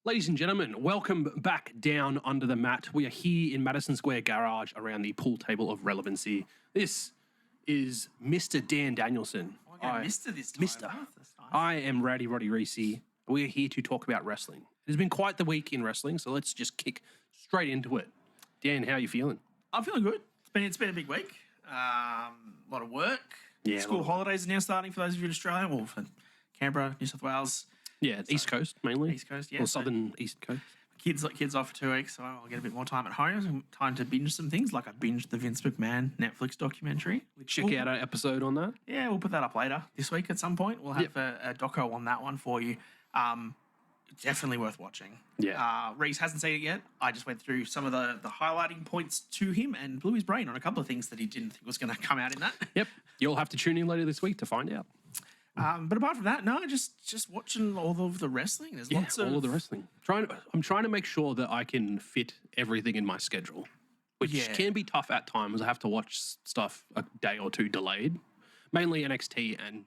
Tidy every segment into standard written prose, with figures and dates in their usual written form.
Ladies and gentlemen, welcome back down under the mat. We are here in Madison Square Garage around the pool table of relevancy. This is Mr. Dan Danielson. Mr. this time. Mr. Oh, that's nice. I am Roddy Reece. We are here to talk about wrestling. It has been quite the week in wrestling, so let's just kick straight into it. Dan, how are you feeling? I'm feeling good. It's been a big week. A lot of work. Yeah, School holidays are now starting for those of you in Australia. Well, for Canberra, New South Wales. Yeah, so, East Coast mainly. East Coast, yeah. Or southern East Coast. Kids off for 2 weeks, so I'll get a bit more time at home. Time to binge some things, like I binged the Vince McMahon Netflix documentary. Check out our episode on that. Yeah, we'll put that up later this week at some point. We'll have a doco on that one for you. Definitely worth watching. Yeah. Reece hasn't seen it yet. I just went through some of the highlighting points to him and blew his brain on a couple of things that he didn't think was going to come out in that. Yep. You'll have to tune in later this week to find out. But apart from that, no, just watching all of the wrestling. There's lots of all of the wrestling. I'm trying to make sure that I can fit everything in my schedule, which can be tough at times. I have to watch stuff a day or two delayed, mainly NXT and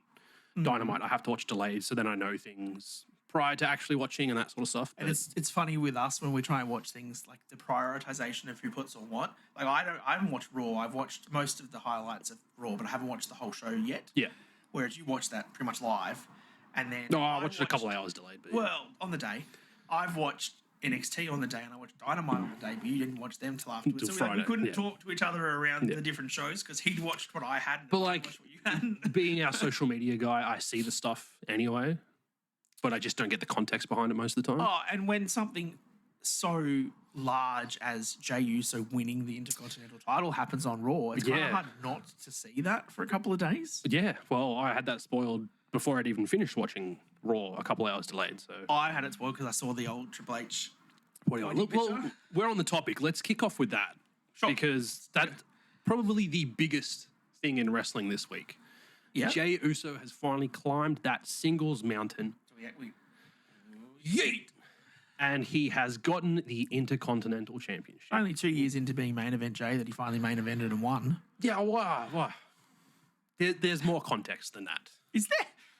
Dynamite. I have to watch delayed, so then I know things prior to actually watching and that sort of stuff. And it's funny with us when we try and watch things, like the prioritization of who puts on what. Like I haven't watched Raw. I've watched most of the highlights of Raw, but I haven't watched the whole show yet. Yeah. Whereas you watch that pretty much live, and then no, I watched it a couple of hours delayed. But well, on the day, I've watched NXT on the day, and I watched Dynamite on the day, but you didn't watch them till afterwards. Till so Friday, we couldn't talk to each other around the different shows because he'd watched what I had. But like, watched what you had. Being our social media guy, I see the stuff anyway, but I just don't get the context behind it most of the time. Oh, and when something so large as Jey Uso winning the Intercontinental title happens on Raw, it's kind of hard not to see that for a couple of days. Yeah, well, I had that spoiled before I'd even finished watching Raw, a couple of hours delayed. So I had it spoiled because I saw the old Triple H. Well, we're on the topic. Let's kick off with that because that's probably the biggest thing in wrestling this week. Yeah. Jey Uso has finally climbed that singles mountain. Yeet! And he has gotten the Intercontinental Championship. Only 2 years into being main event Jey that he finally main evented and won. Yeah, wow. There's more context than that. Is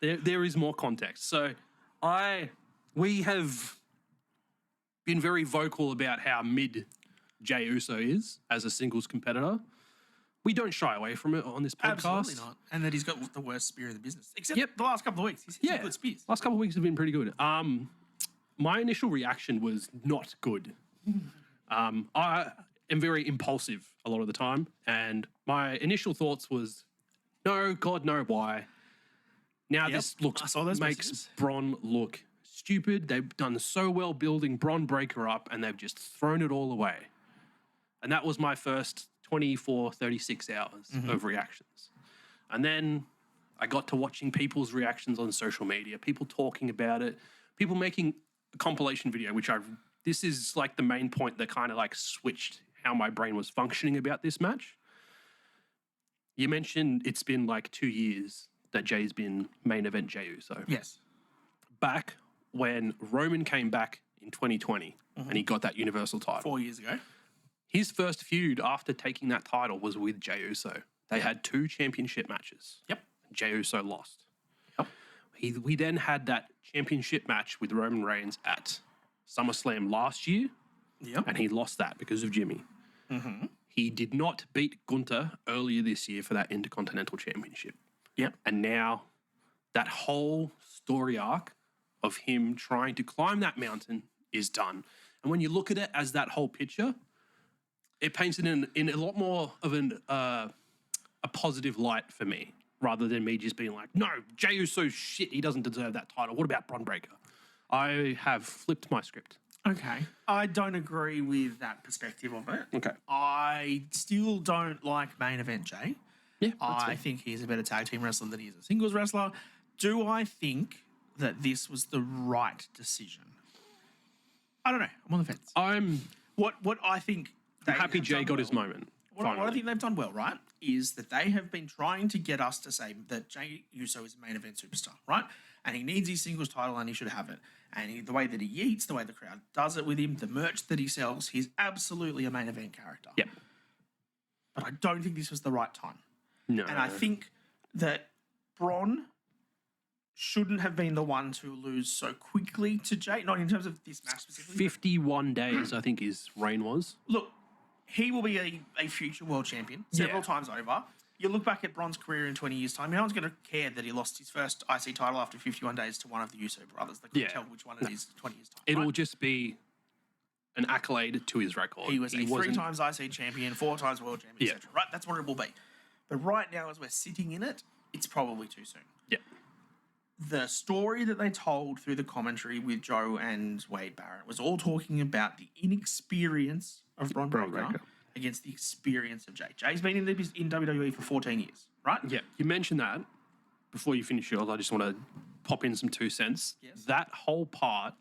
there? There is more context. So we have been very vocal about how mid Jey Uso is as a singles competitor. We don't shy away from it on this podcast. Absolutely not. And that he's got the worst spear in the business. Except the last couple of weeks. He's had good spears. Last couple of weeks have been pretty good. My initial reaction was not good. I am very impulsive a lot of the time. And my initial thoughts was, no, God, no, why? Now this makes messages. Bron look stupid. They've done so well building Bron Breakker up and they've just thrown it all away. And that was my first 24, 36 hours of reactions. And then I got to watching people's reactions on social media, people talking about it, people making a compilation video, this is like the main point that kind of like switched how my brain was functioning about this match. You mentioned it's been like 2 years that Jey's been main event Jey Uso. Yes. Back when Roman came back in 2020 and he got that Universal title. 4 years ago. His first feud after taking that title was with Jey Uso. They had 2 championship matches. Yep. Jey Uso lost. Yep. We then had that championship match with Roman Reigns at SummerSlam last year. Yep. And he lost that because of Jimmy. He did not beat Gunther earlier this year for that Intercontinental Championship. Yep. And now that whole story arc of him trying to climb that mountain is done. And when you look at it as that whole picture, it paints it in a lot more of a positive light for me, rather than me just being like, no, Jey Uso's shit, he doesn't deserve that title. What about Bron Breakker? I have flipped my script. Okay. I don't agree with that perspective of it. Okay. I still don't like main event Jey. Yeah, I think he's a better tag team wrestler than he is a singles wrestler. Do I think that this was the right decision? I don't know. I'm on the fence. What I think... I'm happy Jey got his moment. What I think they've done well, right, is that they have been trying to get us to say that Jey Uso is a main event superstar, right? And he needs his singles title and he should have it. And the way that he eats, the way the crowd does it with him, the merch that he sells, he's absolutely a main event character. Yep. But I don't think this was the right time. No. And I think that Bron shouldn't have been the one to lose so quickly to Jey, not in terms of this match specifically. 51 days, I think his reign was. Look, he will be a future world champion several times over. You look back at Bron's career in 20 years' time, no one's going to care that he lost his first IC title after 51 days to one of the Uso brothers. They couldn't tell which one it is in 20 years' time. It will just be an accolade to his record. He was a 3 times IC champion, 4 times world champion, etc. Right? That's what it will be. But right now, as we're sitting in it, it's probably too soon. Yeah. The story that they told through the commentary with Joe and Wade Barrett was all talking about the inexperience of Bron Breakker against the experience of Jey. Jey's been in WWE for 14 years, right? Yeah. You mentioned that. Before you finish yours, I just want to pop in some 2 cents. Yes. That whole part,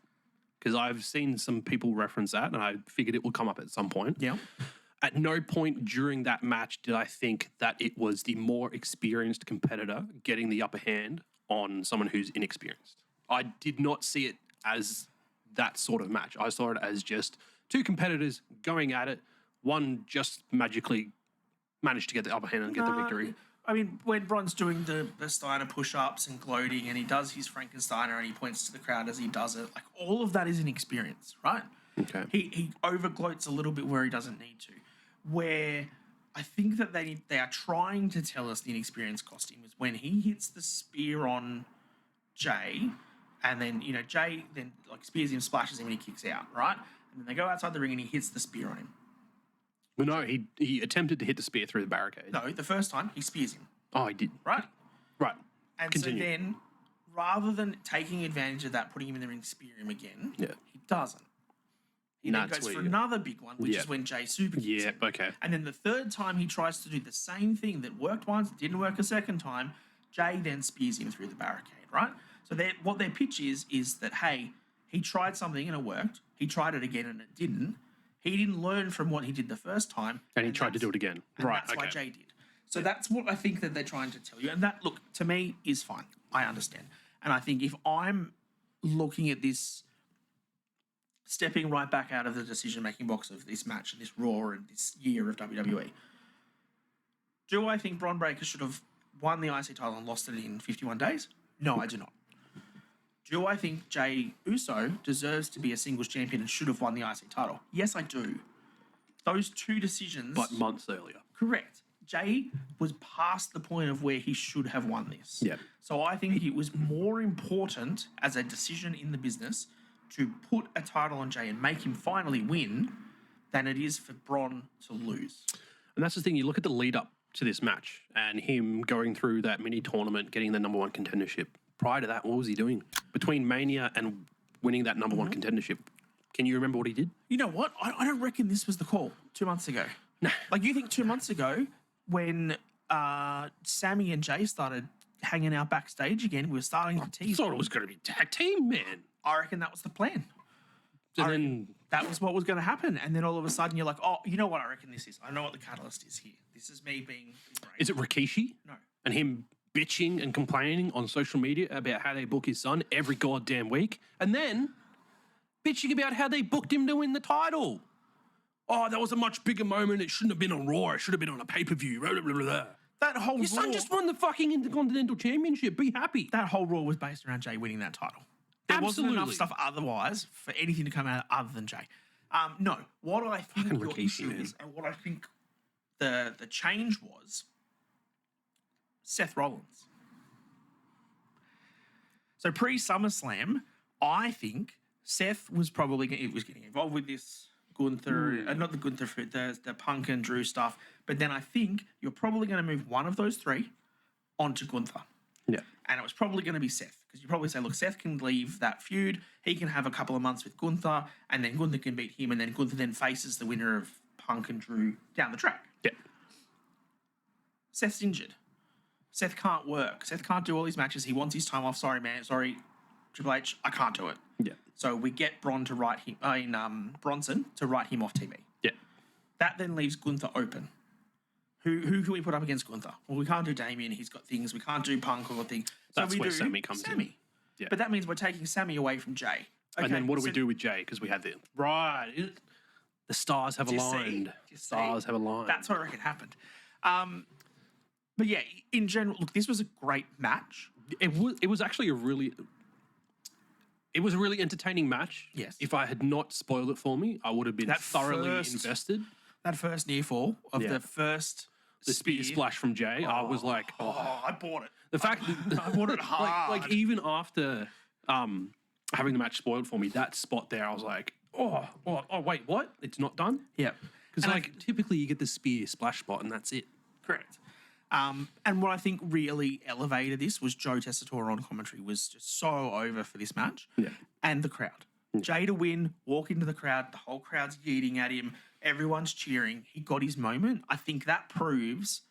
because I've seen some people reference that, and I figured it will come up at some point. Yeah. At no point during that match did I think that it was the more experienced competitor getting the upper hand on someone who's inexperienced. I did not see it as that sort of match. I saw it as just 2 competitors going at it. One just magically managed to get the upper hand and get the victory. I mean, when Bron's doing the Steiner push-ups and gloating and he does his Frankensteiner and he points to the crowd as he does it, like all of that is inexperience, right? Okay. He over-gloats a little bit where he doesn't need to. Where I think that they are trying to tell us the inexperience cost him is when he hits the spear on Jey, and then, Jey then like spears him, splashes him, and he kicks out, right? And then they go outside the ring and he hits the spear on him. Well, no, he attempted to hit the spear through the barricade. No, the first time he spears him. Oh, he did. Right? Right. And Continue. so then, rather than taking advantage of that, putting him in the ring to spear him again, Yeah. he doesn't. He then goes for another big one, which is when Jey super kicks him. Okay. And then the third time he tries to do the same thing that worked once, didn't work a second time, Jey then spears him through the barricade, right? So what their pitch is that, hey, he tried something and it worked. He tried it again and it didn't. He didn't learn from what he did the first time. And he tried to do it again. Right, That's why Jey did. So that's what I think that they're trying to tell you. And that, look, to me, is fine. I understand. And I think if I'm looking at this, stepping right back out of the decision-making box of this match and this Raw and this year of WWE, do I think Bron Breakker should have won the IC title and lost it in 51 days? No, I do not. Do I think Jey Uso deserves to be a singles champion and should have won the IC title? Yes, I do. Those 2 decisions... But months earlier. Correct. Jey was past the point of where he should have won this. Yeah. So I think it was more important as a decision in the business to put a title on Jey and make him finally win than it is for Bron to lose. And that's the thing. You look at the lead up to this match and him going through that mini tournament, getting the number 1 contendership. Prior to that, what was he doing? Between Mania and winning that number 1 contendership, can you remember what he did? You know what? I don't reckon this was the call 2 months ago. No. Like, you think 2 months ago when Sammy and Jey started hanging out backstage again, we were starting to tease. I thought it was going to be tag team, man. I reckon that was the plan. So then that was what was going to happen. And then all of a sudden you're like, oh, you know what I reckon this is? I know what the catalyst is here. This is me being... Is it Rikishi? No. And him bitching and complaining on social media about how they book his son every goddamn week, and then bitching about how they booked him to win the title. Oh, that was a much bigger moment. It shouldn't have been on Raw. It should have been on a pay-per-view. Blah, blah, blah, blah. That whole Your son Raw, just won the fucking Intercontinental Championship. Be happy. that whole Raw was based around Jey winning that title. There wasn't enough stuff otherwise for anything to come out other than Jey. No, what I think Fucking your Rikishi, issue man. is, and what I think the change was, Seth Rollins. So pre-SummerSlam, I think Seth was probably getting involved with this Gunther, not the Gunther, the Punk and Drew stuff. But then I think you're probably going to move one of those 3 onto Gunther. Yeah. And it was probably going to be Seth. Because you probably say, look, Seth can leave that feud. He can have a couple of months with Gunther. And then Gunther can beat him. And then Gunther then faces the winner of Punk and Drew down the track. Yeah. Seth's injured. Seth can't work. Seth can't do all these matches. He wants his time off. Sorry, man. Sorry, Triple H. I can't do it. Yeah. So we get Bronson to write him off TV. Yeah. That then leaves Gunther open. Who can we put up against Gunther? Well, we can't do Damien. He's got things. We can't do Punk or thing. So That's we where do Sammy comes in. Yeah. But that means we're taking Sammy away from Jey. Okay, And then what do we do with Jey? Because we had the... Right. The stars have aligned. Stars have aligned. That's what I reckon happened. But yeah, in general, look, this was a great match. It was actually a really entertaining match. Yes. If I had not spoiled it for me, I would have been thoroughly invested. That first near fall of the first The spear splash from Jey, I was like, oh, I bought it. the fact that I bought it hard. like even after having the match spoiled for me, that spot there, I was like, oh, wait, what? It's not done? Yeah. Because like typically you get the spear splash spot and that's it. Correct. And what I think really elevated this was Joe Tessitore on commentary was just so over for this match. Yeah. And the crowd. Jey to win, walk into the crowd, the whole crowd's yeeting at him, everyone's cheering. He got his moment. I think that proves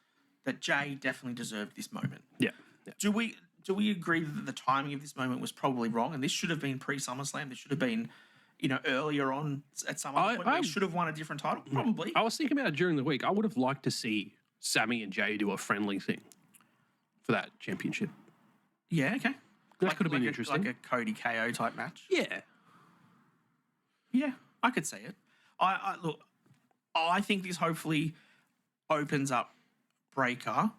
that Jey definitely deserved this moment. Yeah. Do we agree that the timing of this moment was probably wrong? And this should have been pre-SummerSlam. This should have been, earlier on at some other point. They should have won a different title, probably. I was thinking about it during the week. I would have liked to see Sammy and Jey do a friendly thing for that championship. Yeah, okay. That could have been interesting. Like a Cody KO type match. Yeah. Yeah, I could see it. I think this hopefully opens up Breakker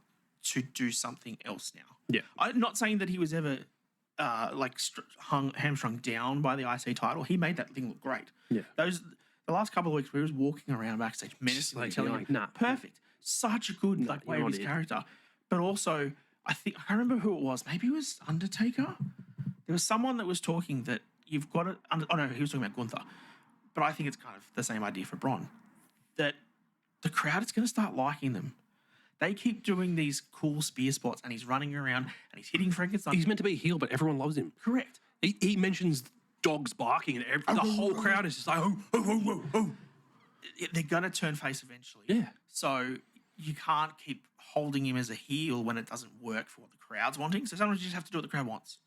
to do something else now. Yeah. I'm not saying that he was ever hamstrung down by the IC title. He made that thing look great. Yeah. The last couple of weeks where he was walking around backstage menacingly telling him, nah. perfect. Such a good way of his character. But also, I can't remember who it was. Maybe it was Undertaker. There was someone that was talking that you've got to... Oh, no, he was talking about Gunther. But I think it's kind of the same idea for Bron. That the crowd is going to start liking them. They keep doing these cool spear spots and he's running around and he's hitting Frankenstein. He's meant to be a heel, but everyone loves him. Correct. He mentions dogs barking and the whole crowd is just like, oh. They're going to turn face eventually. Yeah. So you can't keep holding him as a heel when it doesn't work for what the crowd's wanting. So sometimes you just have to do what the crowd wants.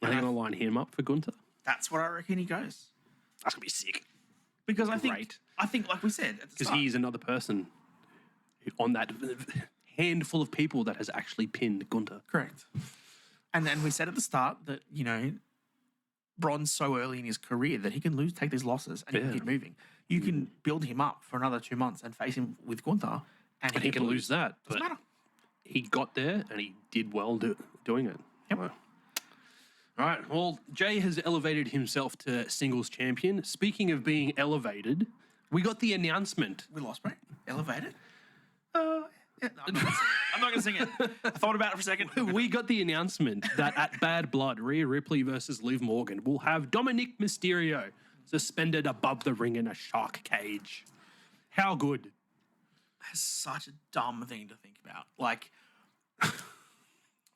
Are they going to line him up for Gunther? That's what I reckon he goes. That's going to be sick. Because I think, like we said at the start, he's another person on that handful of people that has actually pinned Gunther. Correct. And then we said at the start that, Bron's so early in his career that he can take these losses and he can keep moving. You can build him up for another 2 months and face him with Gunther and he can lose that. Doesn't matter. He got there and he did well doing it. Yep. Wow. All right. Well, Jey has elevated himself to singles champion. Speaking of being elevated, we got the announcement. We lost, bro. Elevated? Yeah, no, I'm not going to sing it. I thought about it for a second. We got the announcement that at Bad Blood, Rhea Ripley versus Liv Morgan will have Dominic Mysterio suspended above the ring in a shark cage. How good? That's such a dumb thing to think about. Like,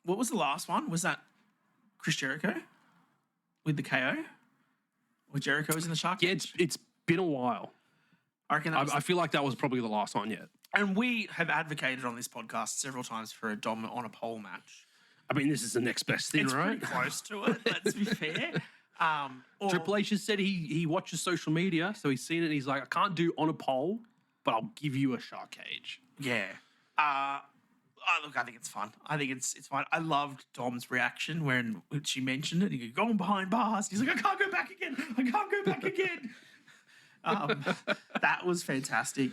what was the last one? Was that Chris Jericho with the KO? Where Jericho was in the shark cage? Yeah, it's been a while. I reckon I feel like that was probably the last one yet. And we have advocated on this podcast several times for a Dom on a pole match. I mean, this is the next best thing, it's right? Pretty close to it, let's be fair. Triple H has said he watches social media, so he's seen it and he's like, I can't do on a pole, but I'll give you a shark cage. Yeah. Look, I think it's fun. I think it's fine. I loved Dom's reaction when she mentioned it. He goes, going behind bars. He's like, I can't go back again. I can't go back again. That was fantastic.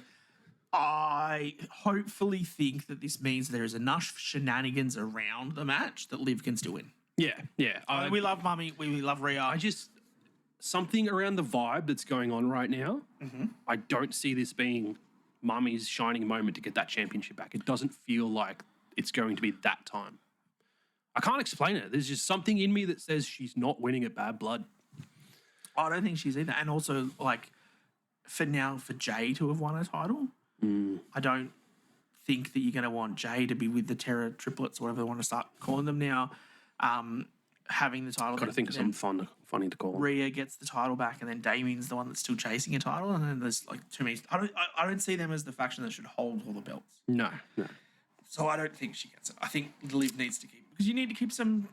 I hopefully think that this means there is enough shenanigans around the match that Liv can still win. Yeah. We love Mummy. We love Rhea. Something around the vibe that's going on right now, I don't see this being Mummy's shining moment to get that championship back. It doesn't feel like it's going to be that time. I can't explain it. There's just something in me that says she's not winning at Bad Blood. I don't think she's either. And also, for Jey to have won a title, I don't think that you're going to want Jey to be with the Terror triplets, or whatever they want to start calling them now, having the title. Got to think of something funny to call them. Rhea gets the title back, and then Damien's the one that's still chasing a title, and then there's too many. I don't see them as the faction that should hold all the belts. No. So I don't think she gets it. I think Liv needs to keep, because you need to keep some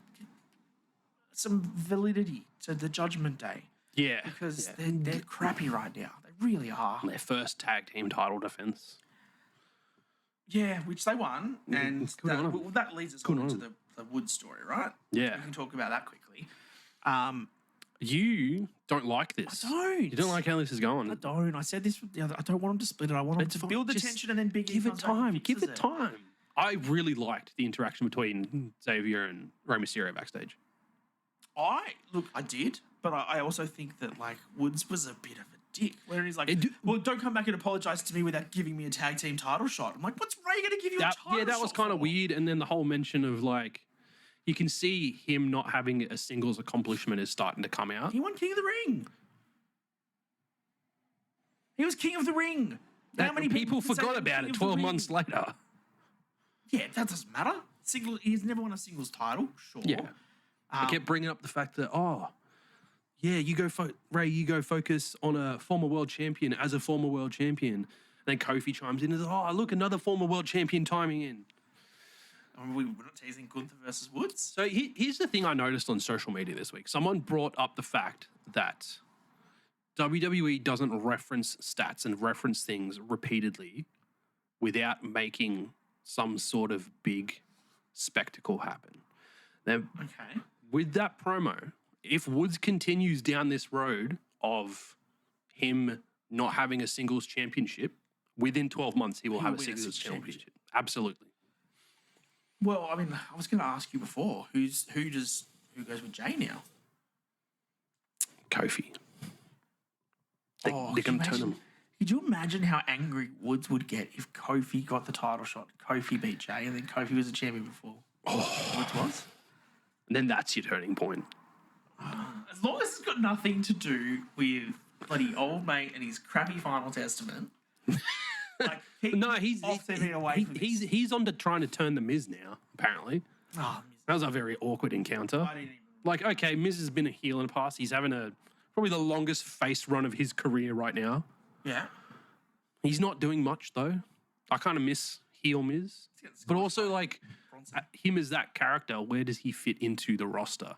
validity to the Judgment Day. Yeah. Because they're crappy right now. They really are. Their first tag team title defense. Yeah, which they won. And that leads us on into the Woods story, right? Yeah. We can talk about that quickly. You don't like this. I don't. You don't like how this is going. I don't. I said this the other. I don't want them to split it. I want them to build the tension and then give it time. Give it time. I really liked the interaction between Xavier and Rey Mysterio backstage. I did, but I also think that like Woods was a bit of a dick, where he's like, well, don't come back and apologize to me without giving me a tag team title shot. I'm like, what's Ray going to give you a title shot? Yeah, that was kind of weird. And then the whole mention of like, you can see him not having a singles accomplishment is starting to come out. He won King of the Ring. He was King of the Ring. How many people forgot about it 12 months later? Yeah, that doesn't matter. He's never won a singles title, sure. Yeah. I kept bringing up the fact that, you go, Ray, you go focus on a former world champion as a former world champion. And then Kofi chimes in and says, look, another former world champion timing in. We're not teasing Gunther versus Woods. So here's the thing I noticed on social media this week. Someone brought up the fact that WWE doesn't reference stats and reference things repeatedly without making some sort of big spectacle happen. Now, with that promo, if Woods continues down this road of him not having a singles championship, within 12 months he will have a singles championship. Absolutely. Well, I mean, I was going to ask you before, who goes with Jey now? Kofi. They're going to turn him. Could you imagine how angry Woods would get if Kofi got the title shot, Kofi beat Jey, and then Kofi was a champion before Woods was? And then that's your turning point. As long as it's got nothing to do with bloody old mate and his crappy Final Testament. Like, he's on to trying to turn the Miz now, apparently. Oh, that was a very awkward encounter. Like, okay, Miz has been a heel in the past. He's having probably the longest face run of his career right now. Yeah. He's not doing much, though. I kind of miss heel Miz. But also, like, him as that character, where does he fit into the roster?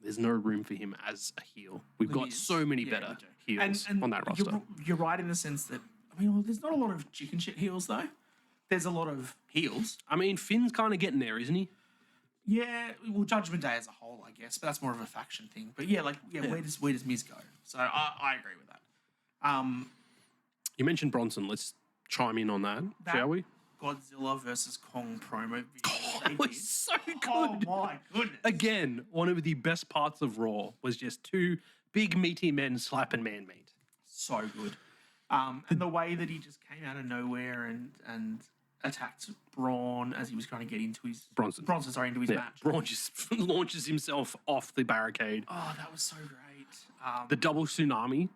There's no room for him as a heel. We've got so many better heels on that roster. You're right in the sense that, there's not a lot of chicken shit heels, though. There's a lot of heels. I mean, Finn's kind of getting there, isn't he? Yeah, well, Judgment Day as a whole, I guess, but that's more of a faction thing. But where does Miz go? So I agree with that. You mentioned Bronson. Let's chime in on that shall we? Godzilla versus Kong promo video. That was so good. Oh my goodness. Again, one of the best parts of Raw was just two big meaty men slapping man meat. So good. And the way that he just came out of nowhere and attacked Braun as he was trying to get into his... Bronson, into his match. Braun just launches himself off the barricade. Oh, that was so great. The double tsunami.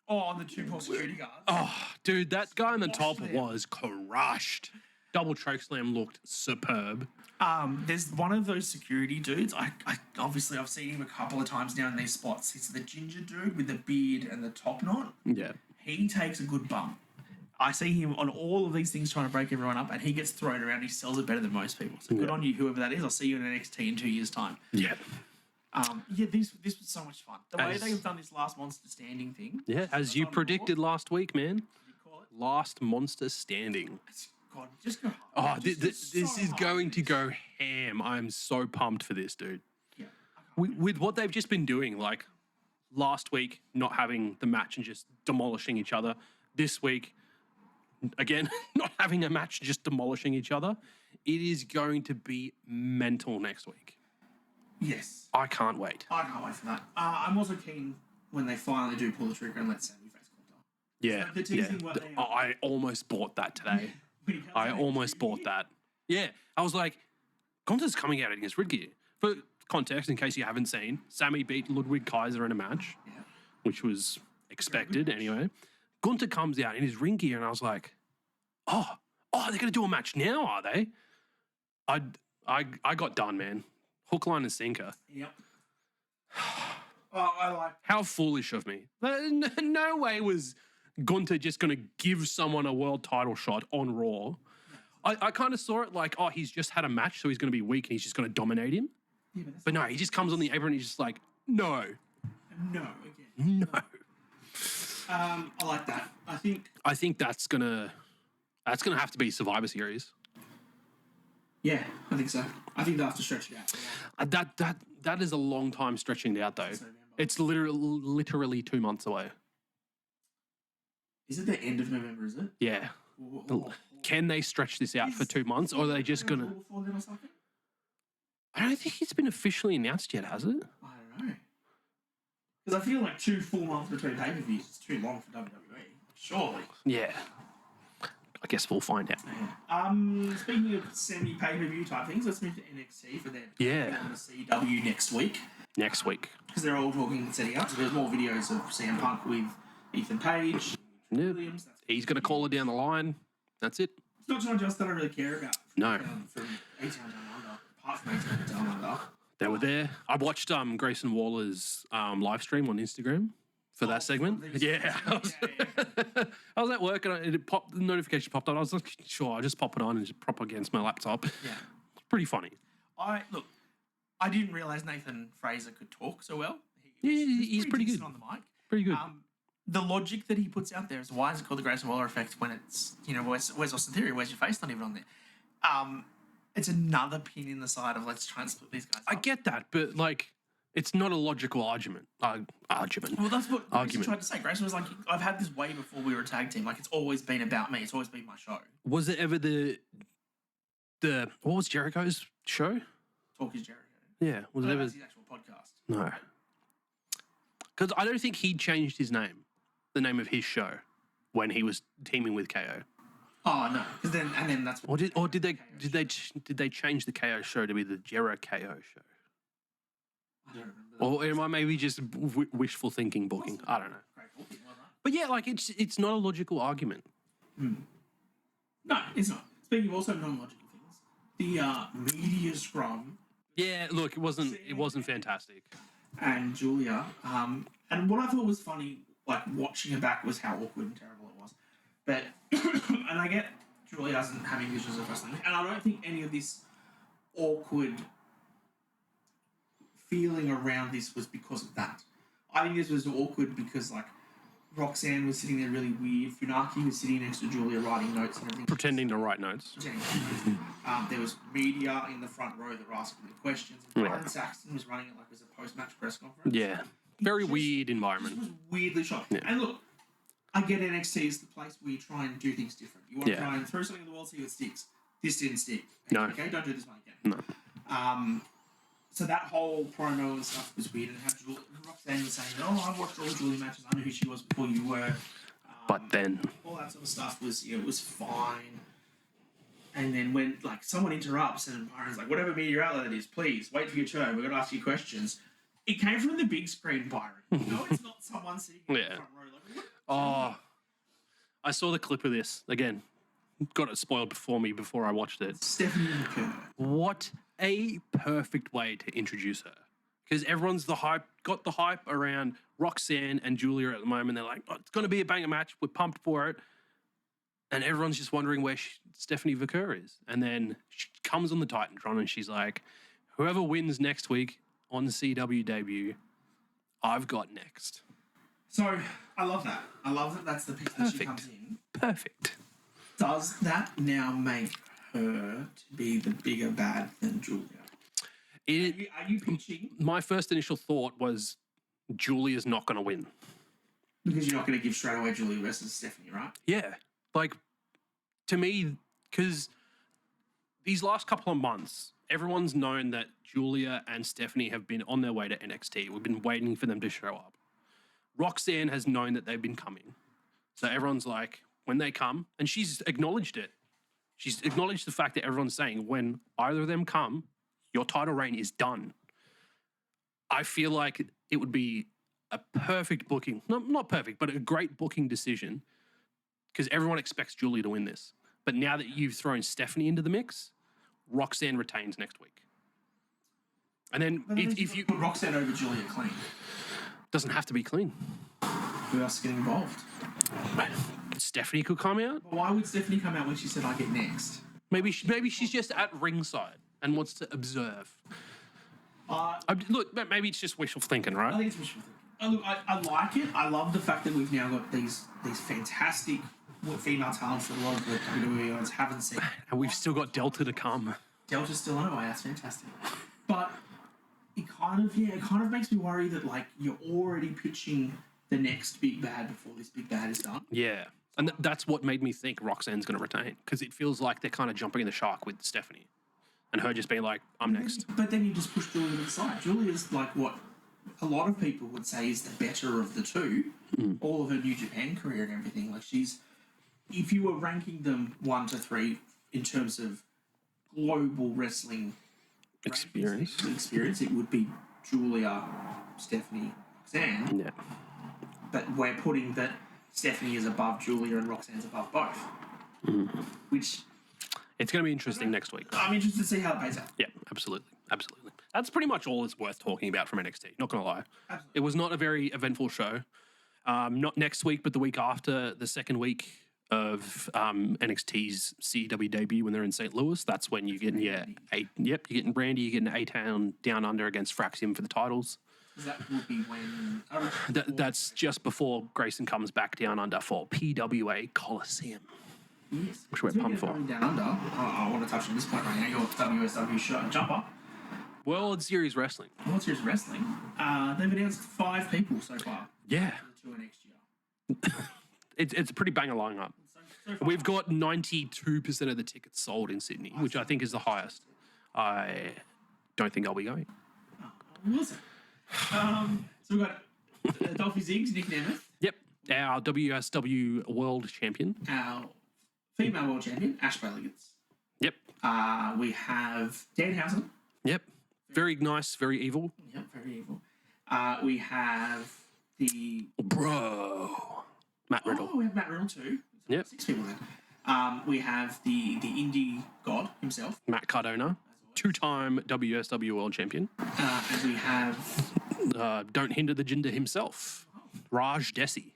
Oh, on the two poor security guards. Oh, dude, that guy on the top was crushed. Double choke slam looked superb. There's one of those security dudes. I obviously I've seen him a couple of times now in these spots. He's the ginger dude with the beard and the top knot. Yeah. He takes a good bump. I see him on all of these things trying to break everyone up, and he gets thrown around. He sells it better than most people. So good on you, whoever that is. I'll see you in NXT in 2 years' time. Yeah. This was so much fun. The way they've done this last Monster Standing thing. Yeah, as you predicted last week, man. Last Monster Standing. God, just go. This is going to go ham. I'm so pumped for this, dude. Yeah. With what they've just been doing, like last week, not having the match and just demolishing each other. This week, again, not having a match, just demolishing each other. It is going to be mental next week. Yes. I can't wait. I can't wait for that. I'm also keen when they finally do pull the trigger and let Sammy face Gunther. Yeah. I almost bought that today. I almost bought that. Yeah. I was like, Gunther's coming out against Ridgear. For context, in case you haven't seen, Sammy beat Ludwig Kaiser in a match, which was expected anyway. Gunther comes out in his ring gear, and I was like, oh, they're going to do a match now, are they? I got done, man. Hook, line, and sinker. Yep. I like. How foolish of me. No way was Gunther just going to give someone a world title shot on Raw. I kind of saw it like, he's just had a match, so he's going to be weak and he's just going to dominate him. Yeah, but no, he just comes on the apron and he's just like, no. No, again. No. I like that. I think that's gonna have to be Survivor Series. Yeah, I think so. I think they'll have to stretch it out. That is a long time stretching it out, though. It's literally 2 months away. Is it the end of November, is it? Yeah. can they stretch this out for 2 months, or are they just going to... Before then or something? I don't think it's been officially announced yet, has it? I don't know. Because I feel like 2 full months between pay-per-views is too long for WWE. Surely. Yeah. I guess we'll find out. Yeah. Speaking of semi-pay-per-view type things, let's move to NXT for their on the CW next week. Next week. Because they're all talking and setting up. So there's more videos of CM Punk with Ethan Page, Williams. He's going to call it down the line. That's it. It's not John Jost that I really care about. No. From 18 Down Under. Apart from 18 Down Under. They were there. I watched Grayson Waller's live stream on Instagram for that segment. Yeah. I was at work and the notification popped on. I was like, sure, I'll just pop it on and just prop against my laptop. Yeah. It's pretty funny. I didn't realise Nathan Fraser could talk so well. He's pretty good on the mic. Pretty good. The logic that he puts out there is why is it called the Grayson Waller effect when it's, where's Austin Theory? Where's your face not even on there? It's another pin in the side of let's try and split these guys up. I get that, but it's not a logical argument. Well, that's what Grayson tried to say. Grayson was like, I've had this way before we were a tag team. Like, it's always been about me. It's always been my show. Was it ever the what was Jericho's show? Talk is Jericho. Yeah. Was it ever his actual podcast? No. Because I don't think he changed his name, the name of his show, when he was teaming with KO. Oh no, because then that's what. Did they change the KO show to be the Jera KO show? I don't remember. Or am I maybe just wishful thinking booking? I don't know. Great booking, well done. But yeah, it's not a logical argument. No, it's not. Speaking of also non-logical things, the media scrum. Yeah, look, it wasn't fantastic. And Julia, and what I thought was funny, like watching it back, was how awkward and terrible it was. But and I get Julia doesn't have any visions of wrestling, and I don't think any of this awkward feeling around this was because of that. I think this was awkward because Roxanne was sitting there really weird. Funaki was sitting next to Julia writing notes and everything. Pretending to write notes. There was media in the front row that were asking the questions. And Byron Saxton was running it like it was a post-match press conference. Yeah. Very weird environment. It was weirdly shocking. Yeah. And look, I get NXT is the place where you try and do things different. You want to try and throw something in the wall, see if it sticks. This didn't stick. No. Okay, don't do this one again. No. So that whole promo and stuff was weird. And Roxanne was saying, I've watched all Julie matches. I knew who she was before you were. But then... all that sort of stuff was, it was fine. And then when, someone interrupts and Byron's like, whatever media outlet it is, please, wait for your turn. We're going to ask you questions. It came from the big screen, Byron. It's not someone sitting in the front row. I saw the clip of this. Again, got it spoiled before I watched it. Stephanie McCurry. What a perfect way to introduce her. Because everyone's got the hype around Roxanne and Julia at the moment. They're like, it's going to be a banger match. We're pumped for it. And everyone's just wondering where Stephanie McCurry is. And then she comes on the Titantron and she's like, whoever wins next week on the CW debut, I've got next. So, I love that. I love that that's the pick that she comes in. Perfect. Does that now make her to be the bigger bad than Julia? Are you pitching? My first initial thought was Julia's not going to win. Because you're not going to give straight away Julia versus Stephanie, right? Yeah. To me, because these last couple of months, everyone's known that Julia and Stephanie have been on their way to NXT. We've been waiting for them to show up. Roxanne has known that they've been coming. So everyone's like, when they come, and she's acknowledged it. She's acknowledged the fact that everyone's saying, when either of them come, your title reign is done. I feel like it would be a perfect booking. Not perfect, but a great booking decision. Because everyone expects Julia to win this. But now that you've thrown Stephanie into the mix, Roxanne retains next week. And then if you put Roxanne over Julia clean, doesn't have to be clean. Who else is getting involved? Stephanie could come out. But why would Stephanie come out when she said I get next? Maybe she's just at ringside and wants to observe. Look, maybe it's just wishful thinking, right? I think it's wishful thinking. Look, I like it. I love the fact that we've now got these fantastic female talents that a lot of the WWE owners haven't seen. And we've still got Delta to come. Delta's still on the way. That's fantastic. But it kind of makes me worry that you're already pitching the next big bad before this big bad is done. Yeah. And that's what made me think Roxanne's going to retain, because it feels like they're kind of jumping in the shark with Stephanie and her just being like, I'm next. But then you just push Julia to the side. Julia's like what a lot of people would say is the better of the two. All of her New Japan career and everything. Like she's, if you were ranking them 1 to 3 in terms of global wrestling Experience, it would be Julia, Stephanie, Roxanne. Yeah. But we're putting that Stephanie is above Julia and Roxanne's above both. Which It's going to be interesting next week. I'm interested to see how it plays out. Yeah, absolutely. Absolutely. That's pretty much all it's worth talking about from NXT. Not going to lie. Absolutely. It was not a very eventful show. Not next week, but the week after, the second week of NXT's CW debut when they're in St. Louis. That's when you're getting you're getting Brandy, you're getting A-Town down under against Fraxium for the titles. That would be when... That's just before Grayson comes back down under for PWA Coliseum. Yes. Which we're pumped for. Down under, I want to touch on this point right now. Your WSW jumper. World Series Wrestling. World Series Wrestling. They've announced 5 people so far. Yeah. For the tour next year. It's a pretty banger lineup. So far. We've got 92% of the tickets sold in Sydney, which I think is the highest. I don't think I'll be going. Oh, awesome. So we've got Dolphy Ziggs, Nick Nemeth. Yep. Our WSW World Champion. Our female world champion, Ash Elegance. Yep. We have Danhausen. Yep. Very nice, very evil. Yep, very evil. We have the... Bro. Matt Riddle. Oh, we have Matt Riddle too. Yep. 6 people then. We have the indie god himself. Matt Cardona. 2-time WSW World Champion. And we have... Don't hinder the gender himself. Raj Desi.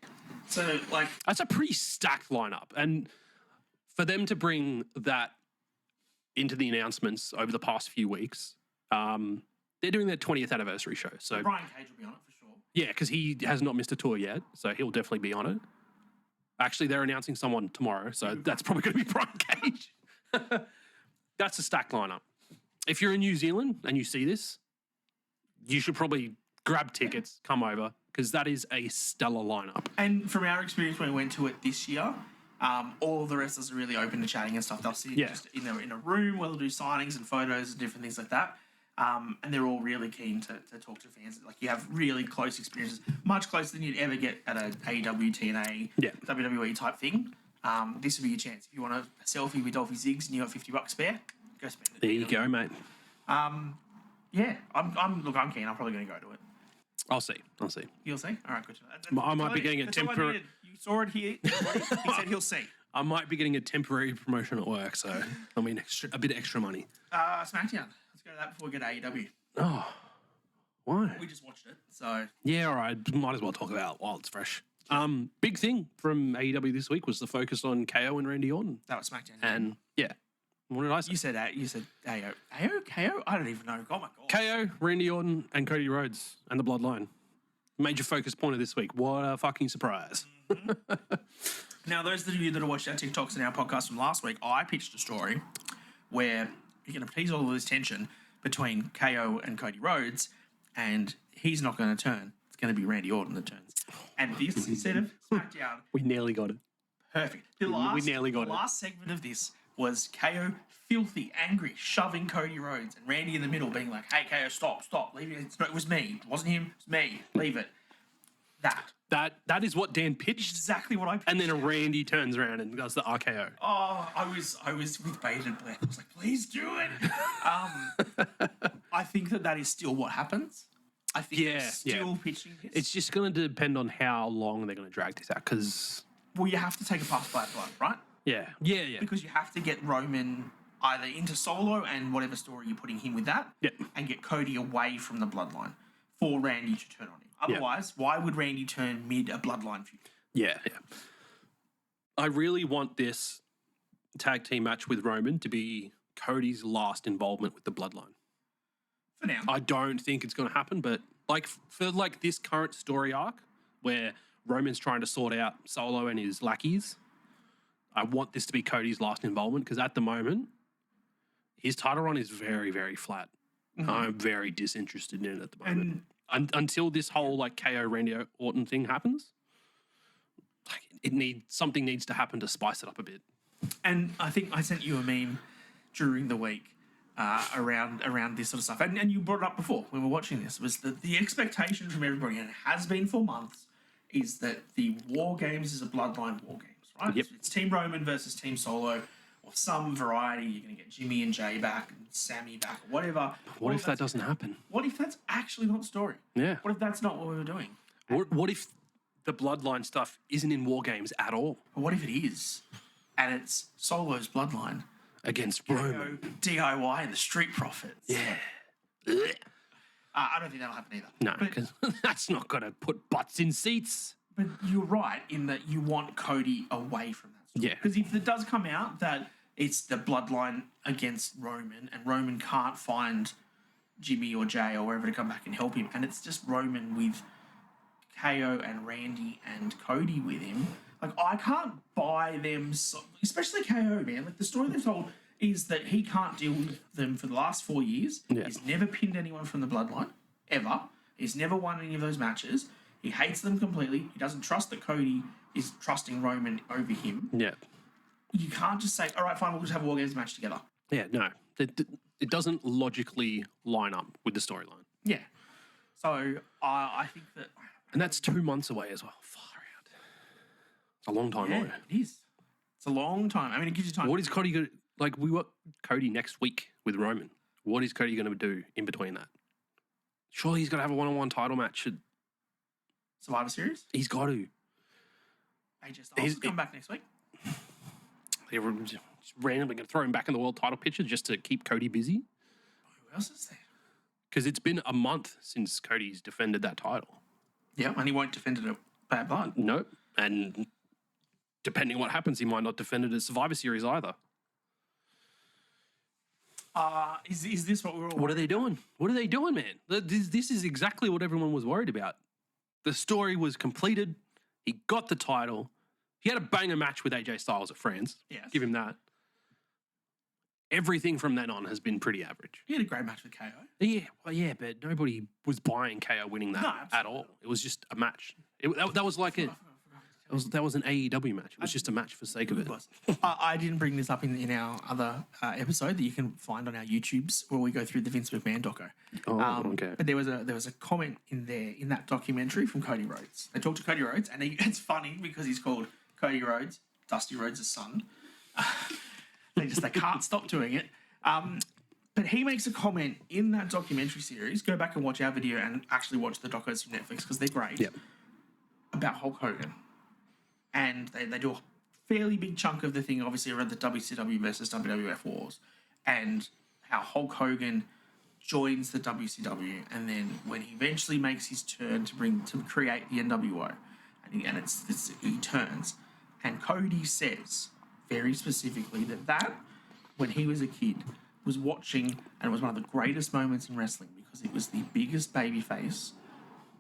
So, like... That's a pretty stacked lineup. And for them to bring that into the announcements over the past few weeks, they're doing their 20th anniversary show. So Brian Cage will be on it for sure. Yeah, because he has not missed a tour yet, so he'll definitely be on it. Actually, they're announcing someone tomorrow, so that's probably going to be Brian Cage. That's a stacked lineup. If you're in New Zealand and you see this, you should probably grab tickets, come over, because that is a stellar lineup. And from our experience when we went to it this year, all of the wrestlers are really open to chatting and stuff. They'll sit just in a room where they'll do signings and photos and different things like that. And they're all really keen to talk to fans. Like, you have really close experiences, much closer than you'd ever get at an AEW, TNA, WWE type thing. This will be your chance. If you want a selfie with Dolphy Ziggs and you got $50 spare, go spend it. There you go, mate. Yeah, I'm keen. I'm probably going to go to it. I'll see. You'll see? All right, good to know. I might be getting a temporary... You saw it here. He said he'll see. I might be getting a temporary promotion at work, so I mean, a bit of extra money. SmackDown. Let's go to that before we get to AEW. Oh, why? We just watched it, so... Yeah, all right. Might as well talk about it while it's fresh. Big thing from AEW this week was the focus on KO and Randy Orton. That was SmackDown. And, yeah. What did I say? You said AO. KO? I don't even know. Oh, my God. KO, Randy Orton, and Cody Rhodes, and the Bloodline. Major focus point of this week. What a fucking surprise. Mm-hmm. Now, those of you that have watched our TikToks and our podcast from last week, I pitched a story where you're going to tease all of this tension between KO and Cody Rhodes, and he's not going to turn. It's going to be Randy Orton that turns. And this, instead of SmackDown... We nearly got it. Perfect. We nearly got it. The last segment of this was KO filthy, angry, shoving Cody Rhodes, and Randy in the middle being like, hey, KO, stop, leave it. It was me. It wasn't him. It was me. Leave it. That is what Dan pitched. Exactly what I pitched. And then Randy turns around and does the RKO. Oh, I was with bated breath. I was like, please do it. I think that is still what happens. I think they're still pitching this. It's just going to depend on how long they're going to drag this out, because... Well, you have to take a path by blood, right? Yeah. Because you have to get Roman either into Solo and whatever story you're putting him with that, and get Cody away from the bloodline for Randy to turn on him. Otherwise, why would Randy turn mid a bloodline feud? Yeah. I really want this tag team match with Roman to be Cody's last involvement with the bloodline. For now. I don't think it's going to happen, but for this current story arc where Roman's trying to sort out Solo and his lackeys, I want this to be Cody's last involvement, because at the moment, his title run is very, very flat. Mm-hmm. I'm very disinterested in it at the moment. Until this whole KO Randy Orton thing happens, something needs to happen to spice it up a bit. And I think I sent you a meme during the week around this sort of stuff. And you brought it up before when we were watching this, was that the expectation from everybody, and it has been for months, is that the War Games is a bloodline War Games, right? Yep. It's Team Roman versus Team Solo, or some variety. You're going to get Jimmy and Jey back and Sammy back, or whatever. What if that doesn't happen? What if that's actually not the story? Yeah. What if that's not what we were doing? What if the bloodline stuff isn't in War Games at all? Or what if it is, and it's Solo's bloodline Against Roman. DIY and the Street Profits? Yeah. I don't think that'll happen either. No, because that's not going to put butts in seats. But you're right in that you want Cody away from that story. Yeah. Because if it does come out that it's the bloodline against Roman, and Roman can't find Jimmy or Jey or wherever to come back and help him, and it's just Roman with KO and Randy and Cody with him, like, I can't buy them, especially KO, man. Like, the story they've told is that he can't deal with them for the last 4 years. Yeah. He's never pinned anyone from the bloodline, ever. He's never won any of those matches. He hates them completely. He doesn't trust that Cody is trusting Roman over him. Yeah. You can't just say, all right, fine, we'll just have a War Games match together. Yeah, no. It doesn't logically line up with the storyline. Yeah. So I think that... And that's 2 months away as well. Far out. It's a long time away. It is. It's a long time. I mean, it gives you time. What is Cody going to... Like, we got Cody next week with Roman. What is Cody going to do in between that? Surely he's got to have a one-on-one title match. Survivor Series? He's got to. AJ Styles will come back next week. They're just randomly going to throw him back in the world title picture just to keep Cody busy. Who else is there? Because it's been a month since Cody's defended that title. Yeah, and he won't defend it at Bad Blood. Nope. And depending on what happens, he might not defend it at Survivor Series either. Is this what we're all... What are they doing? What are they doing, man? This is exactly what everyone was worried about. The story was completed. He got the title. He had a banger match with AJ Styles at France. Yes. Give him that. Everything from then on has been pretty average. He had a great match with KO. Yeah, well, yeah, but nobody was buying KO winning that at all. It was just a match. That was like that was an AEW match. It was just a match for the sake of it. I didn't bring this up in our other episode that you can find on our YouTubes where we go through the Vince McMahon doco. Oh, okay. But there was a comment in that documentary from Cody Rhodes. They talked to Cody Rhodes, and it's funny because he's called Cody Rhodes, Dusty Rhodes' son. They can't stop doing it. But he makes a comment in that documentary series. Go back and watch our video and actually watch the docos from Netflix because they're great. Yep. About Hulk Hogan. And they do a fairly big chunk of the thing, obviously, around the WCW versus WWF wars. And how Hulk Hogan joins the WCW. And then when he eventually makes his turn to create the NWO. And he turns. And Cody says very specifically that when he was a kid, was watching, and it was one of the greatest moments in wrestling because it was the biggest babyface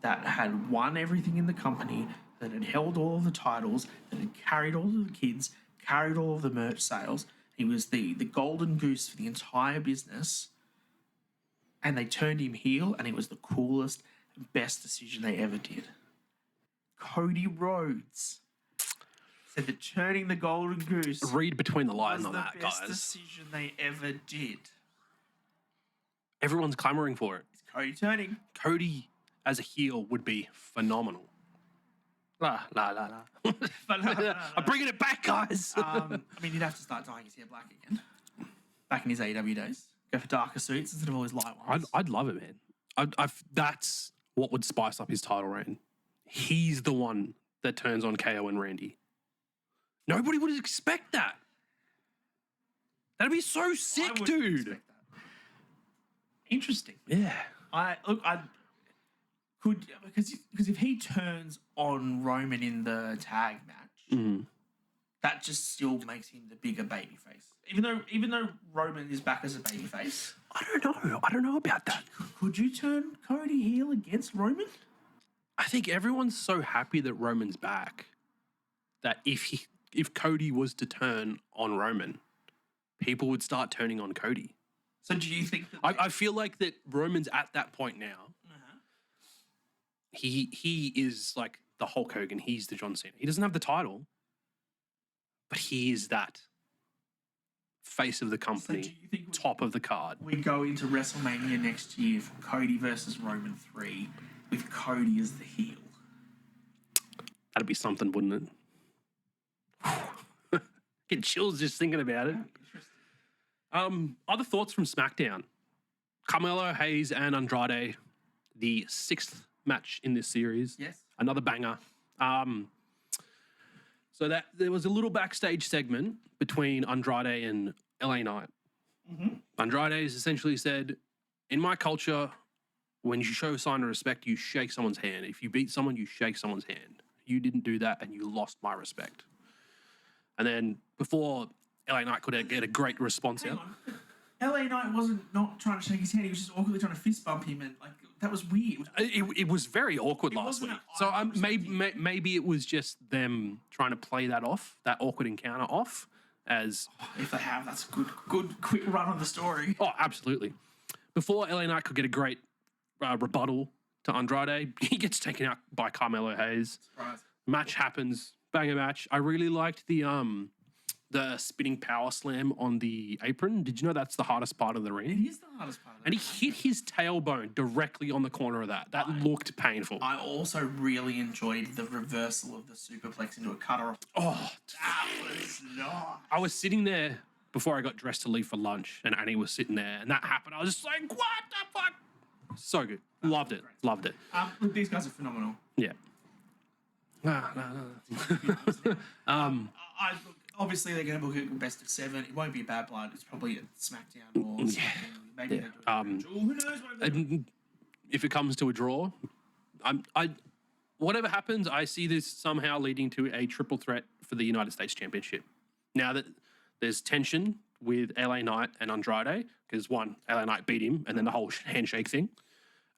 that had won everything in the company, that had held all of the titles, that had carried all of the kids, carried all of the merch sales. He was the golden goose for the entire business, and they turned him heel, and it was the coolest, best decision they ever did. Cody Rhodes said that turning the golden goose Read between the lines was on the that, best guys. decision they ever did. Everyone's clamoring for it. It's Cody turning. Cody as a heel would be phenomenal. La la la la. I'm bringing it back, guys. I mean, you'd have to start dyeing his hair black again. Back in his AEW days. Go for darker suits instead of all his light ones. I'd love it, man. That's what would spice up his title reign. He's the one that turns on KO and Randy. Nobody would expect that. That'd be so sick, dude. Expect that. Interesting. Yeah. I could because if he turns on Roman in the tag match, that just still makes him the bigger babyface. Even though Roman is back as a babyface, I don't know about that. Could you turn Cody heel against Roman? I think everyone's so happy that Roman's back that if Cody was to turn on Roman, people would start turning on Cody. So do you think that... I feel like that Roman's at that point now. He is like the Hulk Hogan. He's the John Cena. He doesn't have the title, but he is that face of the company, So do you think top of the card. we go into WrestleMania next year for Cody versus Roman 3 with Cody as the heel? That'd be something, wouldn't it? Get chills just thinking about it. Other thoughts from SmackDown? Carmelo Hayes and Andrade, the 6th match in this series. Yes. Another banger. So that there was a little backstage segment between Andrade and LA Knight. Andrade has essentially said, in my culture, when you show a sign of respect, you shake someone's hand. If you beat someone, you shake someone's hand. You didn't do that and you lost my respect. And then before LA Knight could get a great response out. LA Knight wasn't not trying to shake his hand. He was just awkwardly trying to fist bump him, and like that was weird. It was very awkward last week. wasn't So a- maybe it was just them trying to play that off, that awkward encounter off, as If they have, that's a good quick run on the story. oh, absolutely. Before LA Knight could get a great rebuttal to Andrade, he gets taken out by Carmelo Hayes. Surprise. Match happens, banger match. I really liked the spinning power slam on the apron. Did you know that's the hardest part of the ring? It is the hardest part of And it. he hit his tailbone directly on the corner of that. That looked painful. I also really enjoyed the reversal of the superplex into a cutter. Oh, That was nice. I was sitting there before I got dressed to leave for lunch, and Annie was sitting there, and that happened. I was just like, what the fuck? So good. Loved it. Loved it. Look, these guys are phenomenal. Yeah. Look, obviously, they're going to book it best of 7. It won't be a bad blood. It's probably at SmackDown or something. Maybe Yeah. they'll do it. Who knows what they're doing? And if it comes to a draw, whatever happens, I see this somehow leading to a triple threat for the United States Championship. Now that there's tension with LA Knight and Andrade, because one, LA Knight beat him, and then the whole handshake thing.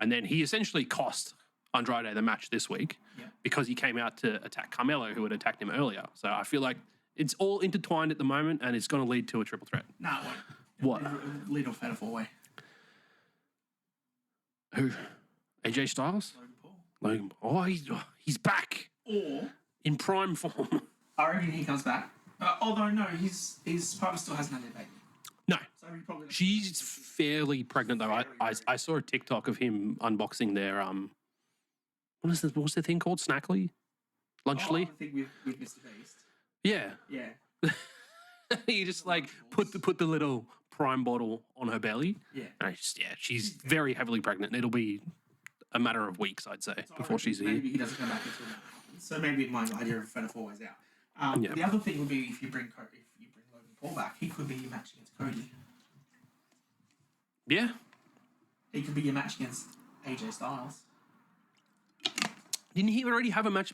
And then he essentially cost Andrade the match this week because he came out to attack Carmelo, who had attacked him earlier. So I feel like it's all intertwined at the moment, and it's going to lead to a triple threat. No, it What? won't. Lead off at a 4-way. Who? AJ Styles? Logan Paul. Logan. Oh, he's back Or, in prime form. I reckon he comes back. Although, no, his partner still hasn't had their baby. No. So he probably... She's fairly pregnant though. I saw a TikTok of him unboxing their what's the thing called? Snackly? Lunchly? I think with Mr. Beast. Yeah. Yeah. You just like put the little prime bottle on her belly. Yeah. And she's very heavily pregnant. It'll be a matter of weeks, I'd say, So I before reckon she's here. maybe he doesn't come back until that happens. So maybe my idea of Fed 4 ways out. Yeah. The other thing would be if you bring Logan Paul back, he could be your match against Cody. Yeah. He could be your match against AJ Styles. Didn't he already have a match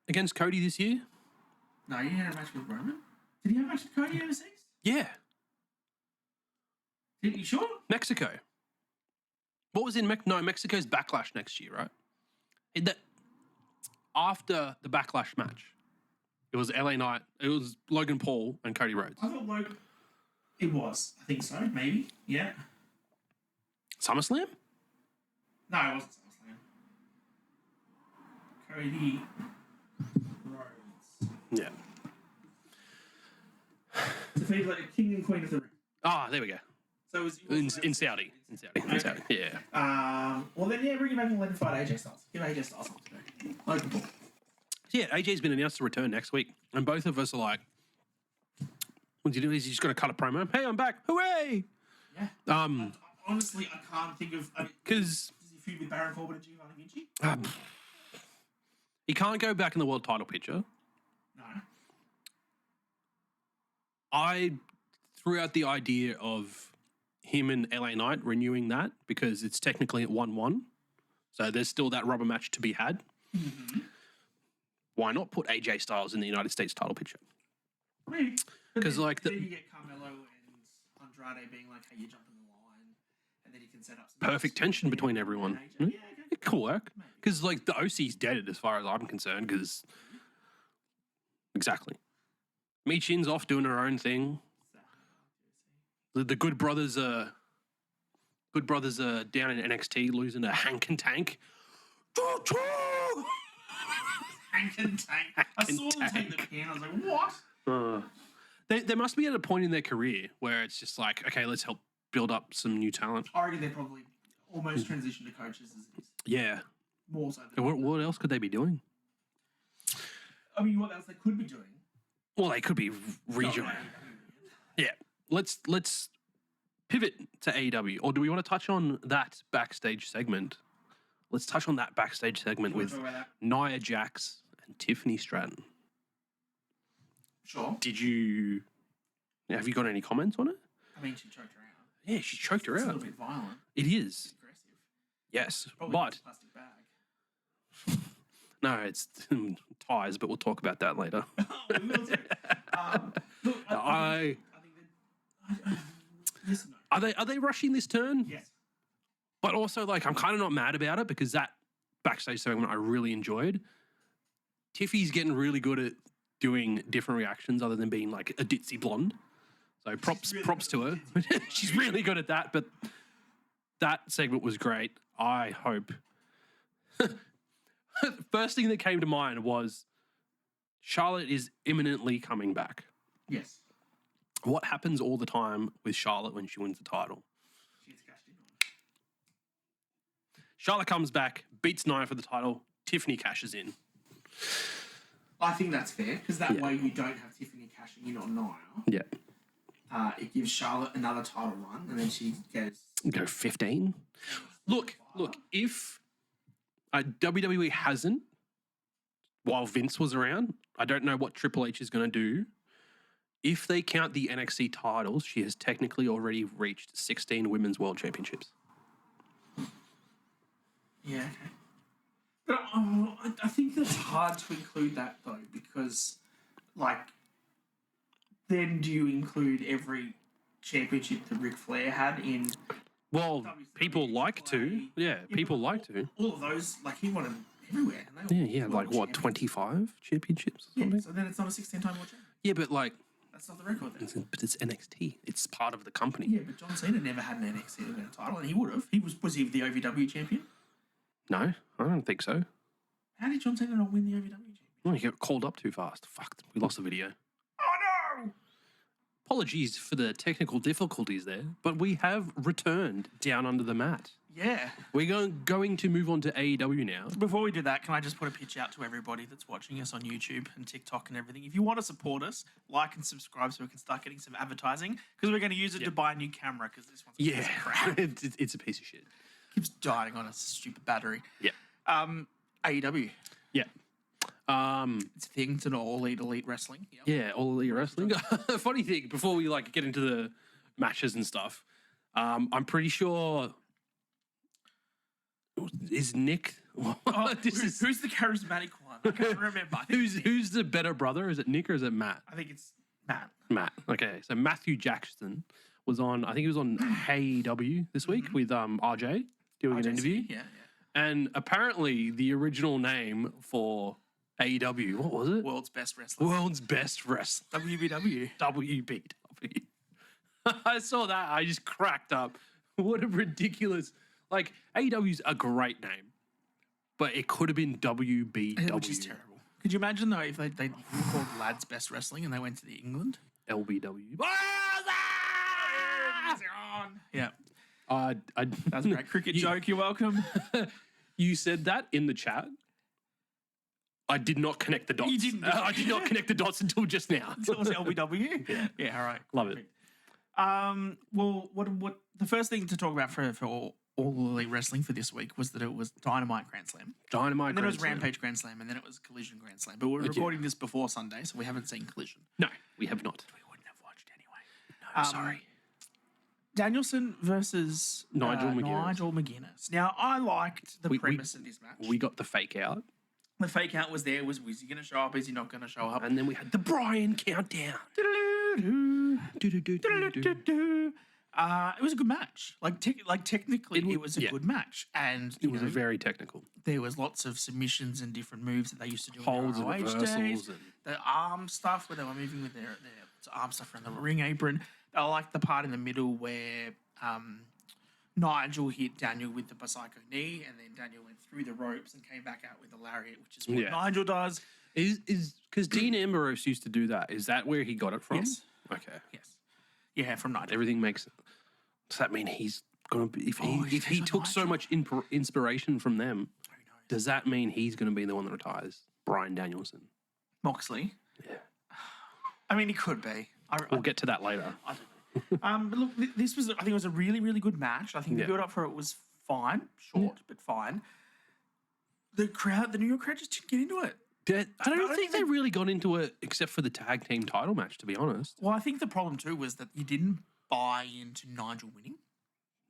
against Cody this year? No, he had a match with Roman. Did he have a match with Cody overseas? Yeah. You sure? Mexico. What was in Mexico's Backlash next year, right? After the Backlash match, it was LA Knight, it was Logan Paul and Cody Rhodes. I thought Logan... It was. I think so, maybe. Yeah. SummerSlam? No, it wasn't SummerSlam. Cody Rhodes. Yeah. Defeated like a king and queen of the ring. Ah, there we go. So it was In Saudi. In Saudi. Yeah. Well then, yeah, bring him back and let him fight AJ Styles. Give AJ Styles something to do. Logan Paul. Yeah, AJ's been announced to return next week. And both of us are like, what's he doing? He's just going to cut a promo. Hey, I'm back. Hooray! Yeah. Honestly, I can't think of... Because does he feud with Baron Corbin and Giovanni Vinci? he can't go back in the world title picture. No. I threw out the idea of him and LA Knight renewing that because it's technically at 1-1. So there's still that rubber match to be had. Mm-hmm. Why not put AJ Styles in the United States title picture? Maybe. 'Cause, like, then you get Carmelo and Andrade being like, hey, you jump in the line. And then he can set up some... Perfect tension between everyone. Yeah, okay. It could work. Because, like, the OC's dead as far as I'm concerned. Because, exactly. Michin's off doing her own thing. The Good Brothers are down in NXT losing to Hank and Tank. Hank and Tank. I saw them take the pin. I was like, what? They must be at a point in their career where it's just like, okay, let's help build up some new talent. I reckon they're probably almost transitioned to coaches as it is. Yeah. More so than What else could they be doing? I mean, what else they could be doing? Well, they could be rejoining. Yeah. Let's pivot to AEW. Or do we want to touch on that backstage segment? Let's touch on that backstage segment with Nia Jax and Tiffany Stratton. Sure. Have you got any comments on it? I mean, she choked her out. Yeah, she choked her It's out. a little bit violent. It is. Aggressive. Yes, Probably but a plastic bag. no, it's ties. But we'll talk about that later. We will too. Look, I think that, yes and no. Are they rushing this turn? Yes. But also, like, I'm kind of not mad about it because that backstage segment I really enjoyed. Tiffy's getting really good at doing different reactions other than being like a ditzy blonde. So props to her. She's really good at that. But that segment was great. I hope. First thing that came to mind was Charlotte is imminently coming back. Yes. What happens all the time with Charlotte when she wins the title? She's cashed in on it. Charlotte comes back, beats Nia for the title. Tiffany cashes in. I think that's fair because that way you don't have Tiffany cashing in on Nia. Yeah. It gives Charlotte another title run, and then she goes. Go 15. Look. If WWE hasn't, while Vince was around, I don't know what Triple H is going to do. If they count the NXT titles, she has technically already reached 16 Women's World Championships. Yeah, okay. But I think that's hard to include that, though, because, like, then do you include every championship that Ric Flair had in... Well, WCW, people like to. Yeah, people like to. All of those, like, he won them everywhere. And they all Yeah, like, what, 25 championships or something? Yeah, so then it's not a 16-time world champion. Yeah, but, like... That's not the record then. But it's NXT. It's part of the company. Yeah, but John Cena never had an NXT event title, and he would have. Was he the OVW champion? No, I don't think so. How did John Cena not win the OVW championship? Well, he got called up too fast. Fuck, we lost the video. Oh, no! Apologies for the technical difficulties there, but we have returned down under the mat. Yeah. We're going to move on to AEW now. Before we do that, can I just put a pitch out to everybody that's watching us on YouTube and TikTok and everything? If you want to support us, like and subscribe so we can start getting some advertising, because we're going to use it to buy a new camera, because this one's a piece of crap. It's a piece of shit. Keeps dying on a stupid battery. Yeah. AEW. Yeah. It's a thing to all elite wrestling. Yep. Yeah, all elite wrestling. Funny thing, before we get into the matches and stuff, I'm pretty sure is Nick. Who's the charismatic one? I can't remember. Who's the better brother? Is it Nick or is it Matt? I think it's Matt. Matt. Okay, so Matthew Jackson was on. I think he was on AEW this week with RJ doing an interview. Yeah. And apparently, the original name for AEW, what was it? World's Best Wrestler. World's Best Wrestler. WBW. WBW. I saw that. I just cracked up. What a ridiculous... AEW's a great name, but it could have been WBW. Which is terrible. Could you imagine, though, if they called Lads Best Wrestling and they went to the England? LBW. Yeah. That's a great cricket joke. You're welcome. You said that in the chat. I did not connect the dots. You didn't. I did not connect the dots until just now. Until it was LBW? Yeah, all right. Love it. Well, what the first thing to talk about for all elite wrestling for this week was that it was Dynamite Grand Slam. And then it was Rampage Grand Slam, and then it was Collision Grand Slam. But we're recording this before Sunday, so we haven't seen Collision. No, we have not. We wouldn't have watched anyway. No, Sorry. Danielson versus Nigel McGuinness. Now, I liked the premise of this match. We got the fake out. The fake out was there. Was he going to show up? Is he not going to show up? And then we had the Brian countdown. It was a good match. Technically, it was a good match, and it was very technical. There was lots of submissions and different moves that they used to do. Holds in and reversals, and the arm stuff where they were moving with their arm stuff around the ring apron. I liked the part in the middle where Nigel hit Daniel with the Psycho knee, and then Daniel went through the ropes and came back out with the lariat, which is what Nigel does. Is because Dean Ambrose used to do that? Is that where he got it from? Yes. Okay. Yes. Yeah, from Nigel. Everything makes. Does that mean he's gonna be? If he took so much inspiration from them, does that mean he's gonna be the one that retires Bryan Danielson? Moxley. Yeah. I mean, he could be. We'll get to that later. I don't know. But look, this was, I think it was a really, really good match. I think the build up for it was fine, short, but fine. The New York crowd just didn't get into it. I don't think they really got into it except for the tag team title match, to be honest. Well, I think the problem too was that you didn't buy into Nigel winning.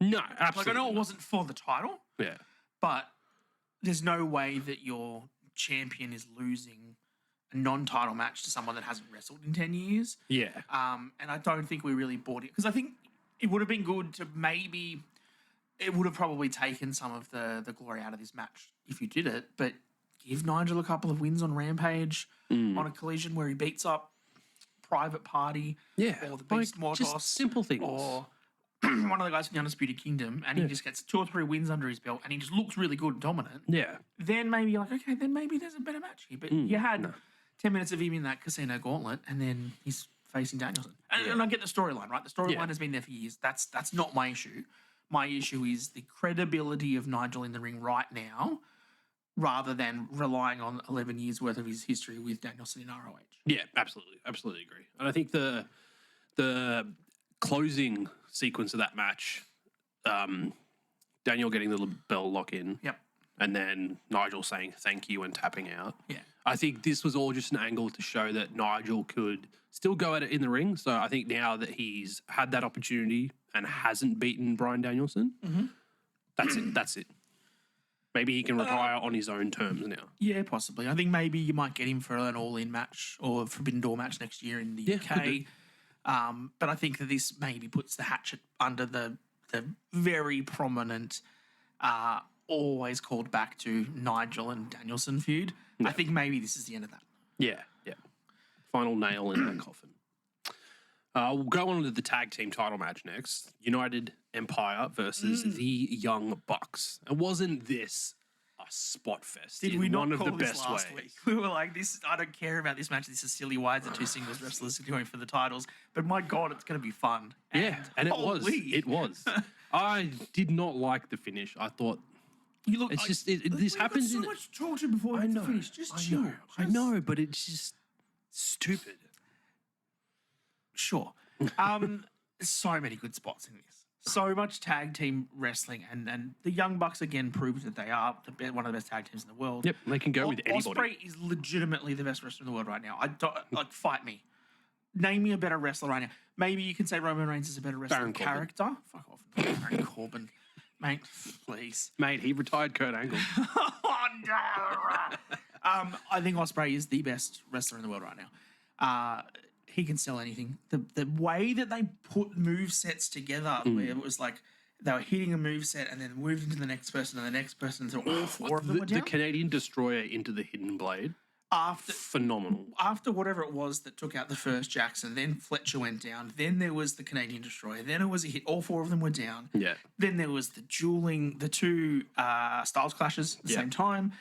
No, absolutely. Like, I know it wasn't for the title. Yeah. But there's no way that your champion is losing a non-title match to someone that hasn't wrestled in 10 years. Yeah. And I don't think we really bought it. Because I think it would have been good to maybe... It would have probably taken some of the glory out of this match if you did it. But give Nigel a couple of wins on Rampage, on a collision where he beats up Private Party, or the Beast Mortos. Just simple things. Or one of the guys from the Undisputed Kingdom, and he just gets 2 or 3 wins under his belt, and he just looks really good and dominant. Yeah. Then maybe you're like, okay, then maybe there's a better match here. But you had 10 minutes of him in that casino gauntlet, and then he's facing Danielson. And I get the storyline, right? The storyline has been there for years. That's not my issue. My issue is the credibility of Nigel in the ring right now, rather than relying on 11 years worth of his history with Danielson in ROH. Yeah, absolutely agree. And I think the closing sequence of that match, Daniel getting the bell lock in, and then Nigel saying thank you and tapping out. Yeah, I think this was all just an angle to show that Nigel could still go at it in the ring. So I think now that he's had that opportunity and hasn't beaten Bryan Danielson, that's it. Maybe he can retire on his own terms now. Yeah, possibly. I think maybe you might get him for an all-in match or a Forbidden Door match next year in the UK. But I think that this maybe puts the hatchet under the very prominent, always called back to Nigel and Danielson feud. I think maybe this is the end of that. Yeah. Final nail in that coffin. We'll go on to the tag team title match next. United Empire versus the Young Bucks. And wasn't this a spot fest? Did we not one call of the this best last ways? week? We were like, "This. I don't care about this match. This is silly. Why is it 2 singles wrestlers going for the titles?" But my God, it's going to be fun. And it was. It was. I did not like the finish. I thought it's just this happens. So much to talk to before we finish. Just chill. I know, but it's just stupid. Sure. So many good spots in this. So much tag team wrestling, and the Young Bucks again proved that they are one of the best tag teams in the world. Yep, they can go with anybody. Ospreay is legitimately the best wrestler in the world right now. I don't fight me. Name me a better wrestler right now. Maybe you can say Roman Reigns is a better wrestler character. Fuck off, Baron Corbin, mate. Please, mate. He retired Kurt Angle. Oh no. I think Ospreay is the best wrestler in the world right now. He can sell anything. The way that they put movesets together, where it was like they were hitting a moveset and then moved into the next person and the next person until all 4 of them were down. The Canadian Destroyer into the Hidden Blade. Phenomenal. After whatever it was that took out the first Jackson, then Fletcher went down. Then there was the Canadian Destroyer. Then it was a hit. All 4 of them were down. Yeah. Then there was the dueling, the 2 Styles clashes at the same time.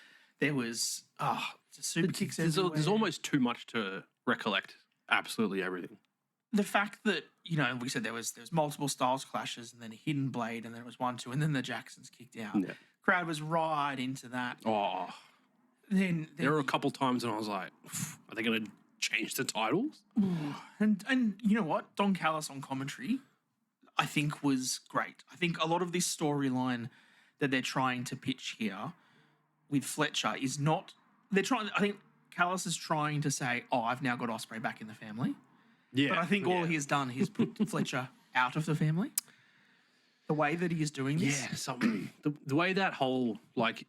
There was super kicks everywhere. There's almost too much to recollect. Absolutely everything. The fact that, we said there was multiple Styles clashes and then a Hidden Blade and then it was 1, 2 and then the Jacksons kicked out. Yeah. Crowd was right into that. Oh. Then there were a couple times when I was like, are they going to change the titles? And you know what? Don Callis on commentary, I think was great. I think a lot of this storyline that they're trying to pitch here with Fletcher is not... I think Callis is trying to say, I've now got Ospreay back in the family. Yeah. But I think all he has done is put Fletcher out of the family. The way that he is doing this. Yeah, the way that whole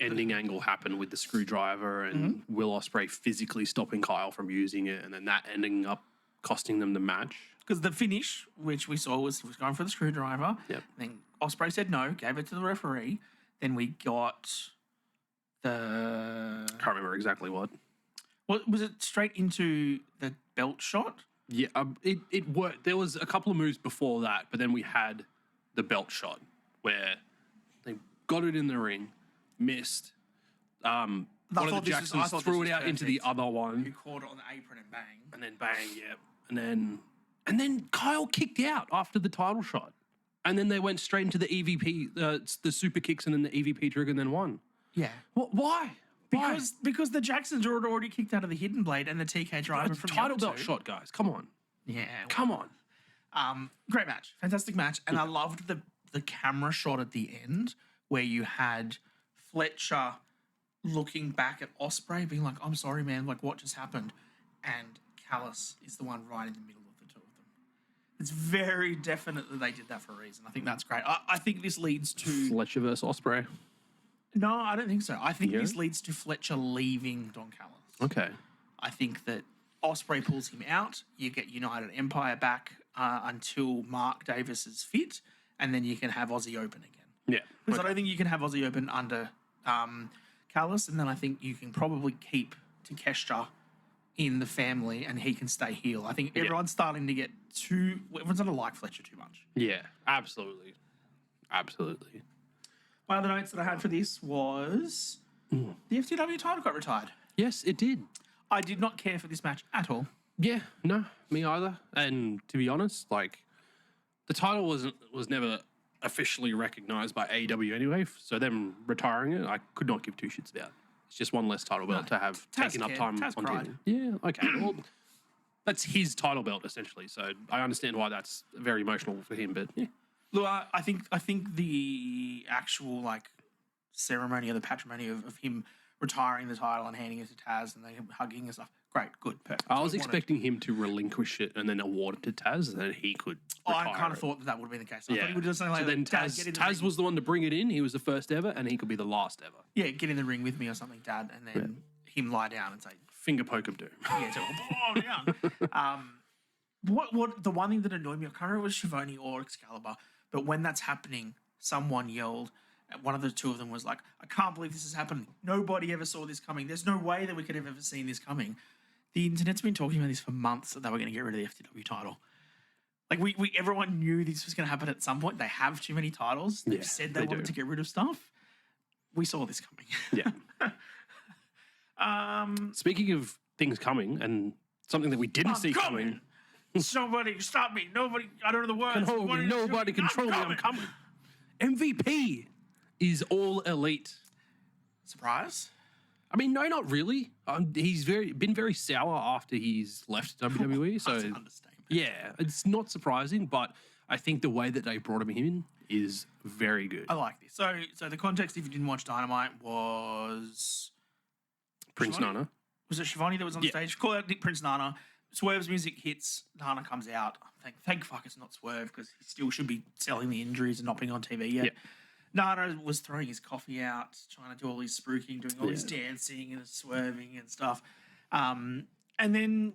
ending angle happened with the screwdriver and Will Ospreay physically stopping Kyle from using it and then that ending up costing them the match. Because the finish, which we saw, was he was going for the screwdriver. Yep. Then Ospreay said no, gave it to the referee. Then we got the... Can't remember exactly what. Was it straight into the belt shot? Yeah, it worked. There was a couple of moves before that, but then we had the belt shot. where they got it in the ring, missed. One of the Jacksons threw it out into the other one. Who caught it on the apron and bang. And then bang, yeah. And then Kyle kicked out after the title shot. And then they went straight into the EVP, the super kicks and then the EVP trigger and then won. Yeah. Why? Because the Jacksons were already kicked out of the Hidden Blade and the TK driver from the title other belt two. shot, guys. Come on. Yeah. Come on. Great match. Fantastic match. And I loved the camera shot at the end where you had Fletcher looking back at Ospreay being like, I'm sorry, man. Like, what just happened? And Callis is the one right in the middle of the two of them. It's very definite that they did that for a reason. I think that's great. I think this leads to... Fletcher versus Ospreay. No, I don't think so. I think this leads to Fletcher leaving Don Callis. Okay. I think that Ospreay pulls him out. You get United Empire back until Mark Davis is fit, and then you can have Aussie Open again. Yeah. Because I don't think you can have Aussie Open under Callis, and then I think you can probably keep Takeshita in the family, and he can stay heel. I think everyone's starting to get everyone's going to like Fletcher too much. Yeah, absolutely. Absolutely. My other notes that I had for this was the FTW title got retired. Yes, it did. I did not care for this match at all. Yeah, no, me either. And to be honest, like, the title was never officially recognized by AEW anyway, so them retiring it, I could not give two shits about. It's just one less title belt to have taken up time on TV. Yeah, okay. Well, that's his title belt essentially, so I understand why that's very emotional for him. But yeah, look, I think the actual like ceremony or the patrimony of him retiring the title and handing it to Taz and they hugging and stuff. Great, good, perfect. I was expecting him to relinquish it and then award it to Taz, and then he could. I kind of thought that would have been the case. I thought he would do something like so then Taz was the one to bring it in. He was the first ever, and he could be the last ever. Yeah, get in the ring with me or something, Dad, and then him lie down and say, finger poke of doom. Yeah, so down. What the one thing that annoyed me, I can't remember if it was Schiavone or Excalibur, but when that's happening, someone yelled. One of the two of them was like, I can't believe this is happening. Nobody ever saw this coming. There's no way that we could have ever seen this coming. The internet's been talking about this for months, that they were going to get rid of the FTW title. Like, everyone knew this was going to happen at some point. They have too many titles. They've said they wanted to get rid of stuff. We saw this coming. Yeah. Speaking of things coming, and something that we didn't see coming. Somebody stop me. Nobody, I don't know the words. Nobody control me. I'm coming. MVP is all elite. Surprise? I mean, no, not really. He's been very sour after he's left WWE. So That's an understatement. Yeah, it's not surprising, but I think the way that they brought him in is very good. I like this. So the context, if you didn't watch Dynamite, was Prince Shivani? Nana. Was it Shivani that was on stage? Call out Prince Nana. Swerve's music hits. Nana comes out. Thank fuck it's not Swerve, because he still should be selling the injuries and not being on TV yet. Yep. Nana was throwing his coffee out, trying to do all his spruiking, doing all his dancing and swerving and stuff. And then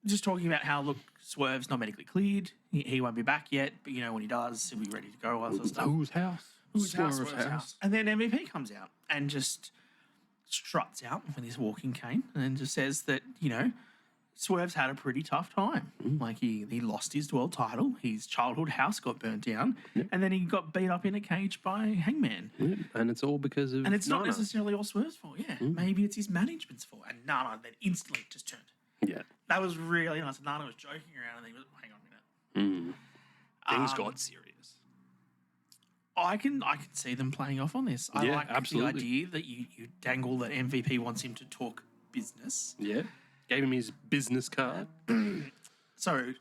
just talking about how, look, Swerve's not medically cleared. He won't be back yet, but, when he does, he'll be ready to go. All that sort of stuff. Whose house? Swerve's house. And then MVP comes out and just struts out with his walking cane and just says that, Swerve's had a pretty tough time. Like, he lost his world title. His childhood house got burnt down. And then he got beat up in a cage by Hangman. And it's all because of And it's Nana. not necessarily all Swerve's fault, Maybe it's his management's fault. And Nana then instantly just turned. Yeah. That was really nice. Nana was joking around and he was, hang on a minute. Things got serious. I can see them playing off on this. I like the idea that you dangle that MVP wants him to talk business. Yeah. Gave him his business card. So,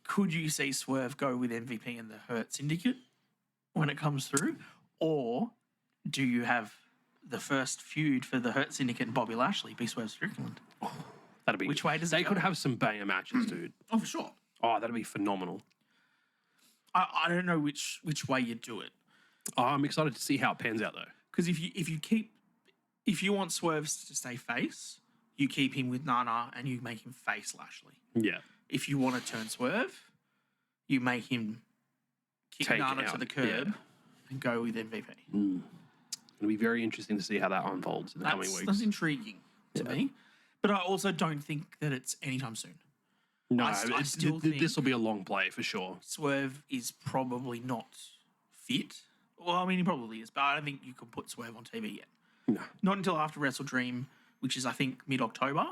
could you see Swerve go with MVP and the Hurt Syndicate when it comes through? Or do you have the first feud for the Hurt Syndicate and Bobby Lashley be Swerve Strickland? Oh, that'd be. Which way does they it go? could have some banger matches, dude. Oh, for sure. Oh, that'd be phenomenal. I don't know which way you do it. Oh, I'm excited to see how it pans out, though. Because if you want Swerve to stay face, you keep him with Nana and you make him face Lashley. Yeah. If you want to turn Swerve, you make him kick Nana to the curb and go with MVP. It'll be very interesting to see how that unfolds in the coming weeks. That's intriguing to me. But I also don't think that it's anytime soon. No, I still think this will be a long play for sure. Swerve is probably not fit Well, I mean, he probably is, but I don't think you can put Swerve on TV yet. No. Not until after Wrestledream, which is, I think, mid-October.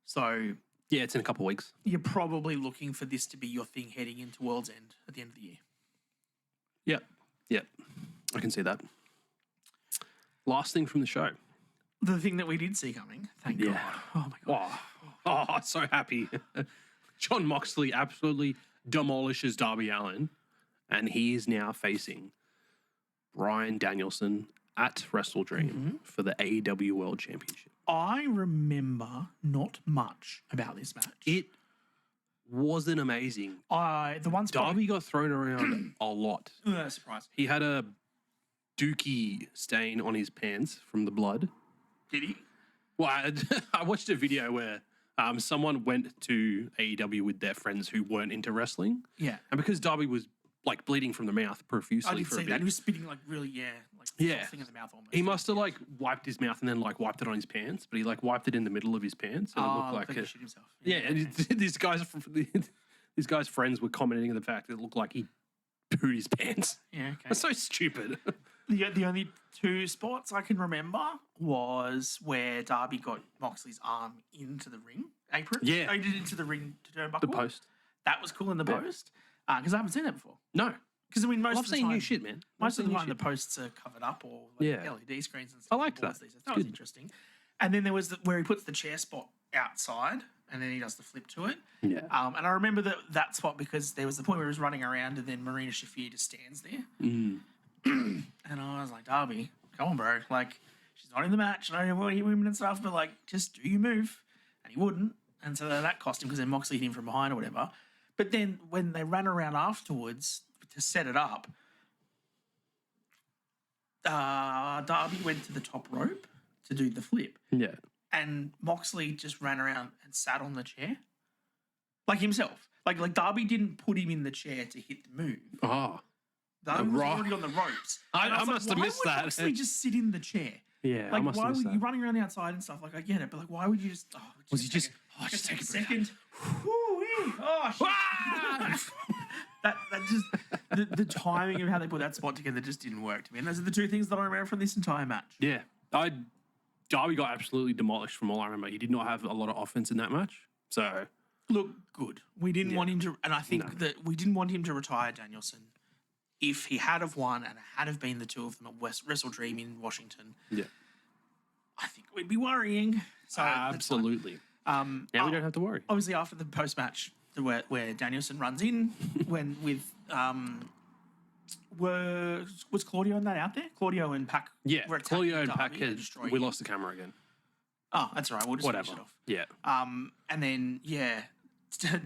So Yeah, it's in a couple of weeks. you're probably looking for this to be your thing heading into World's End at the end of the year. Yep. Yep. I can see that. Last thing from the show. The thing that we did see coming, thank God. Oh, my God. Oh, so happy. John Moxley absolutely demolishes Darby Allin, and he is now facing Bryan Danielson at Wrestledream for the AEW World Championship. I remember not much about this match. It wasn't amazing. The one spot... Darby got thrown around a lot. Surprise. He had a dookie stain on his pants from the blood. Did he? Well, I watched a video where someone went to AEW with their friends who weren't into wrestling. Yeah. And because Darby was like bleeding from the mouth profusely I did for a see bit. that. He was spitting like really, thing in the mouth almost. He must have like wiped his mouth and then like wiped it on his pants, but he like wiped it in the middle of his pants and it looked like he shit himself. Yeah, and these guys' friends were commenting on the fact that it looked like he pooed his pants. Yeah, okay. That's so stupid. The only two spots I can remember was where Darby got Moxley's arm into the ring apron. Yeah. He did it into the ring to turnbuckle. The post. That was cool in the post. Because I haven't seen that before. No. Because I mean, I love seeing new shit, man. Most of the time, the posts are covered up or LED screens and stuff. I liked that. That was interesting. And then there was where he puts the chair spot outside, and then he does the flip to it. Yeah. And I remember that spot because there was the point where he was running around, and then Marina Shafir just stands there. And I was like, Darby, come on, bro. Like, she's not in the match. I know you're women and stuff, but like, just do your move. And he wouldn't. And so that cost him because then Moxley hit him from behind or whatever. But then when they ran around afterwards to set it up, Darby went to the top rope to do the flip. Yeah. And Moxley just ran around and sat on the chair. Like himself. Like Darby didn't put him in the chair to hit the move. Oh. Darby was already on the ropes. I must have missed that. Why would Moxley just sit in the chair? Yeah, like, I must have missed that. Why would you running around the outside and stuff? Like, I get it, but like, why would you just... Oh, Was he just... just take a a second. Oh, shit. that just... The timing of how they put that spot together just didn't work to me. And those are the two things that I remember from this entire match. Yeah. Darby got absolutely demolished from all I remember. He did not have a lot of offense in that match. So... Look, good. We didn't want him to... And I think that we didn't want him to retire Danielson. If he had have won and it had have been the two of them at Wrestledream in Washington, I think we'd be worrying. So absolutely. Now we don't have to worry. Obviously, after the post-match where Danielson runs in, when with was Claudio and that out there? Claudio and Pac. Yeah, Claudio and Pac. We lost the camera again. Oh, that's all right. We'll just finish it off. Yeah. And then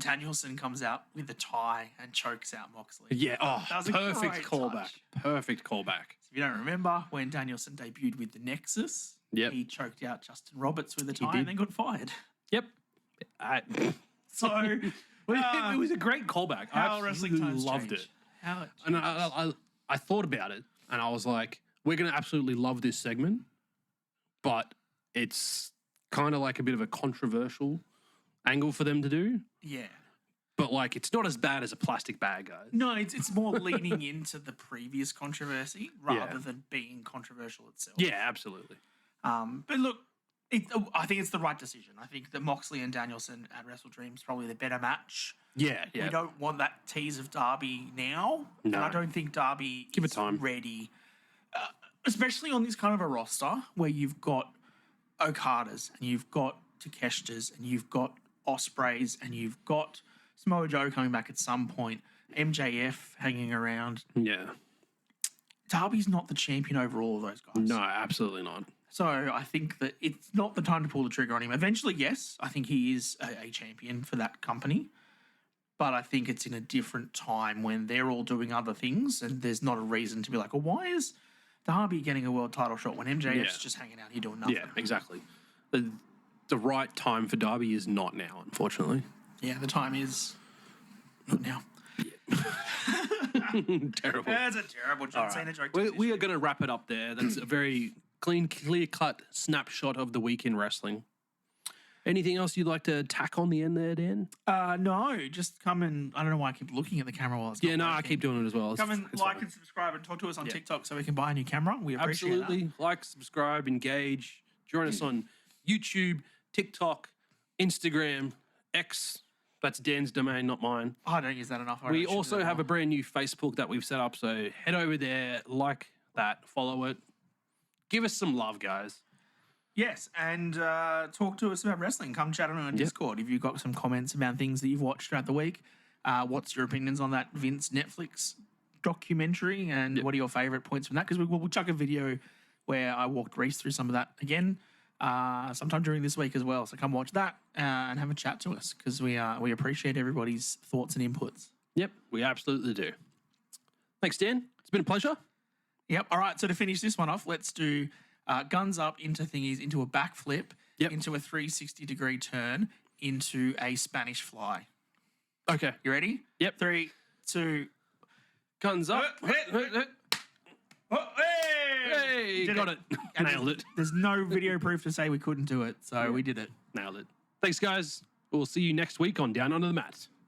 Danielson comes out with the tie and chokes out Moxley. Yeah, that was a perfect callback. Touch. Perfect callback. So if you don't remember, when Danielson debuted with the Nexus, he choked out Justin Roberts with the tie and then got fired. Yep. So it was a great callback. I absolutely loved it. And I thought about it and I was like, we're going to absolutely love this segment, but it's kind of like a bit of a controversial angle for them to do. Yeah. But like, it's not as bad as a plastic bag, guys. No, it's more leaning into the previous controversy rather than being controversial itself. Yeah, absolutely. But look, I think it's the right decision. I think that Moxley and Danielson at Wrestledream is probably the better match. Yeah. We don't want that tease of Darby now. No. And I don't think Darby is time. ready. Especially on this kind of a roster where you've got Okadas and you've got Takeshita's and you've got Ospreys and you've got Samoa Joe coming back at some point, MJF hanging around. Yeah. Darby's not the champion over all of those guys. No, absolutely not. So I think that it's not the time to pull the trigger on him. Eventually, yes, I think he is a champion for that company. But I think it's in a different time when they're all doing other things and there's not a reason to be like, well, why is Darby getting a world title shot when MJF's just hanging out here doing nothing? Yeah, exactly. The right time for Darby is not now, unfortunately. Yeah, the time is not now. Terrible. That's a terrible John Cena joke. We are going to wrap it up there. That's a very clear-cut snapshot of the week in wrestling. Anything else you'd like to tack on the end there, Dan? No, just come and I don't know why I keep looking at the camera while it's Yeah, not no, I working. keep doing it as well. Come and It's like fine. and subscribe and talk to us on TikTok so we can buy a new camera. We appreciate Absolutely. Like, subscribe, engage. Join us on YouTube, TikTok, Instagram, X. That's Dan's domain, not mine. that. I don't use that enough. We also have a brand new Facebook that we've set up, so head over there, like that, follow it. Give us some love, guys. Yes, and talk to us about wrestling. Come chat on our Discord. If you've got some comments about things that you've watched throughout the week, what's your opinions on that Vince Netlflix documentary, and what are your favourite points from that? Because we'll chuck a video where I walked Reece through some of that again sometime during this week as well. So come watch that and have a chat to us because we appreciate everybody's thoughts and inputs. Yep, we absolutely do. Thanks, Dan. It's been a pleasure. Yep. All right. So to finish this one off, let's do guns up into thingies, into a backflip, into a 360-degree turn, into a Spanish fly. Okay. You ready? Yep. 3, 2. Guns up. Oh, Hey, got it. Nailed it. There's no video proof to say we couldn't do it, so we did it. Nailed it. Thanks, guys. We'll see you next week on Down Under the Mat.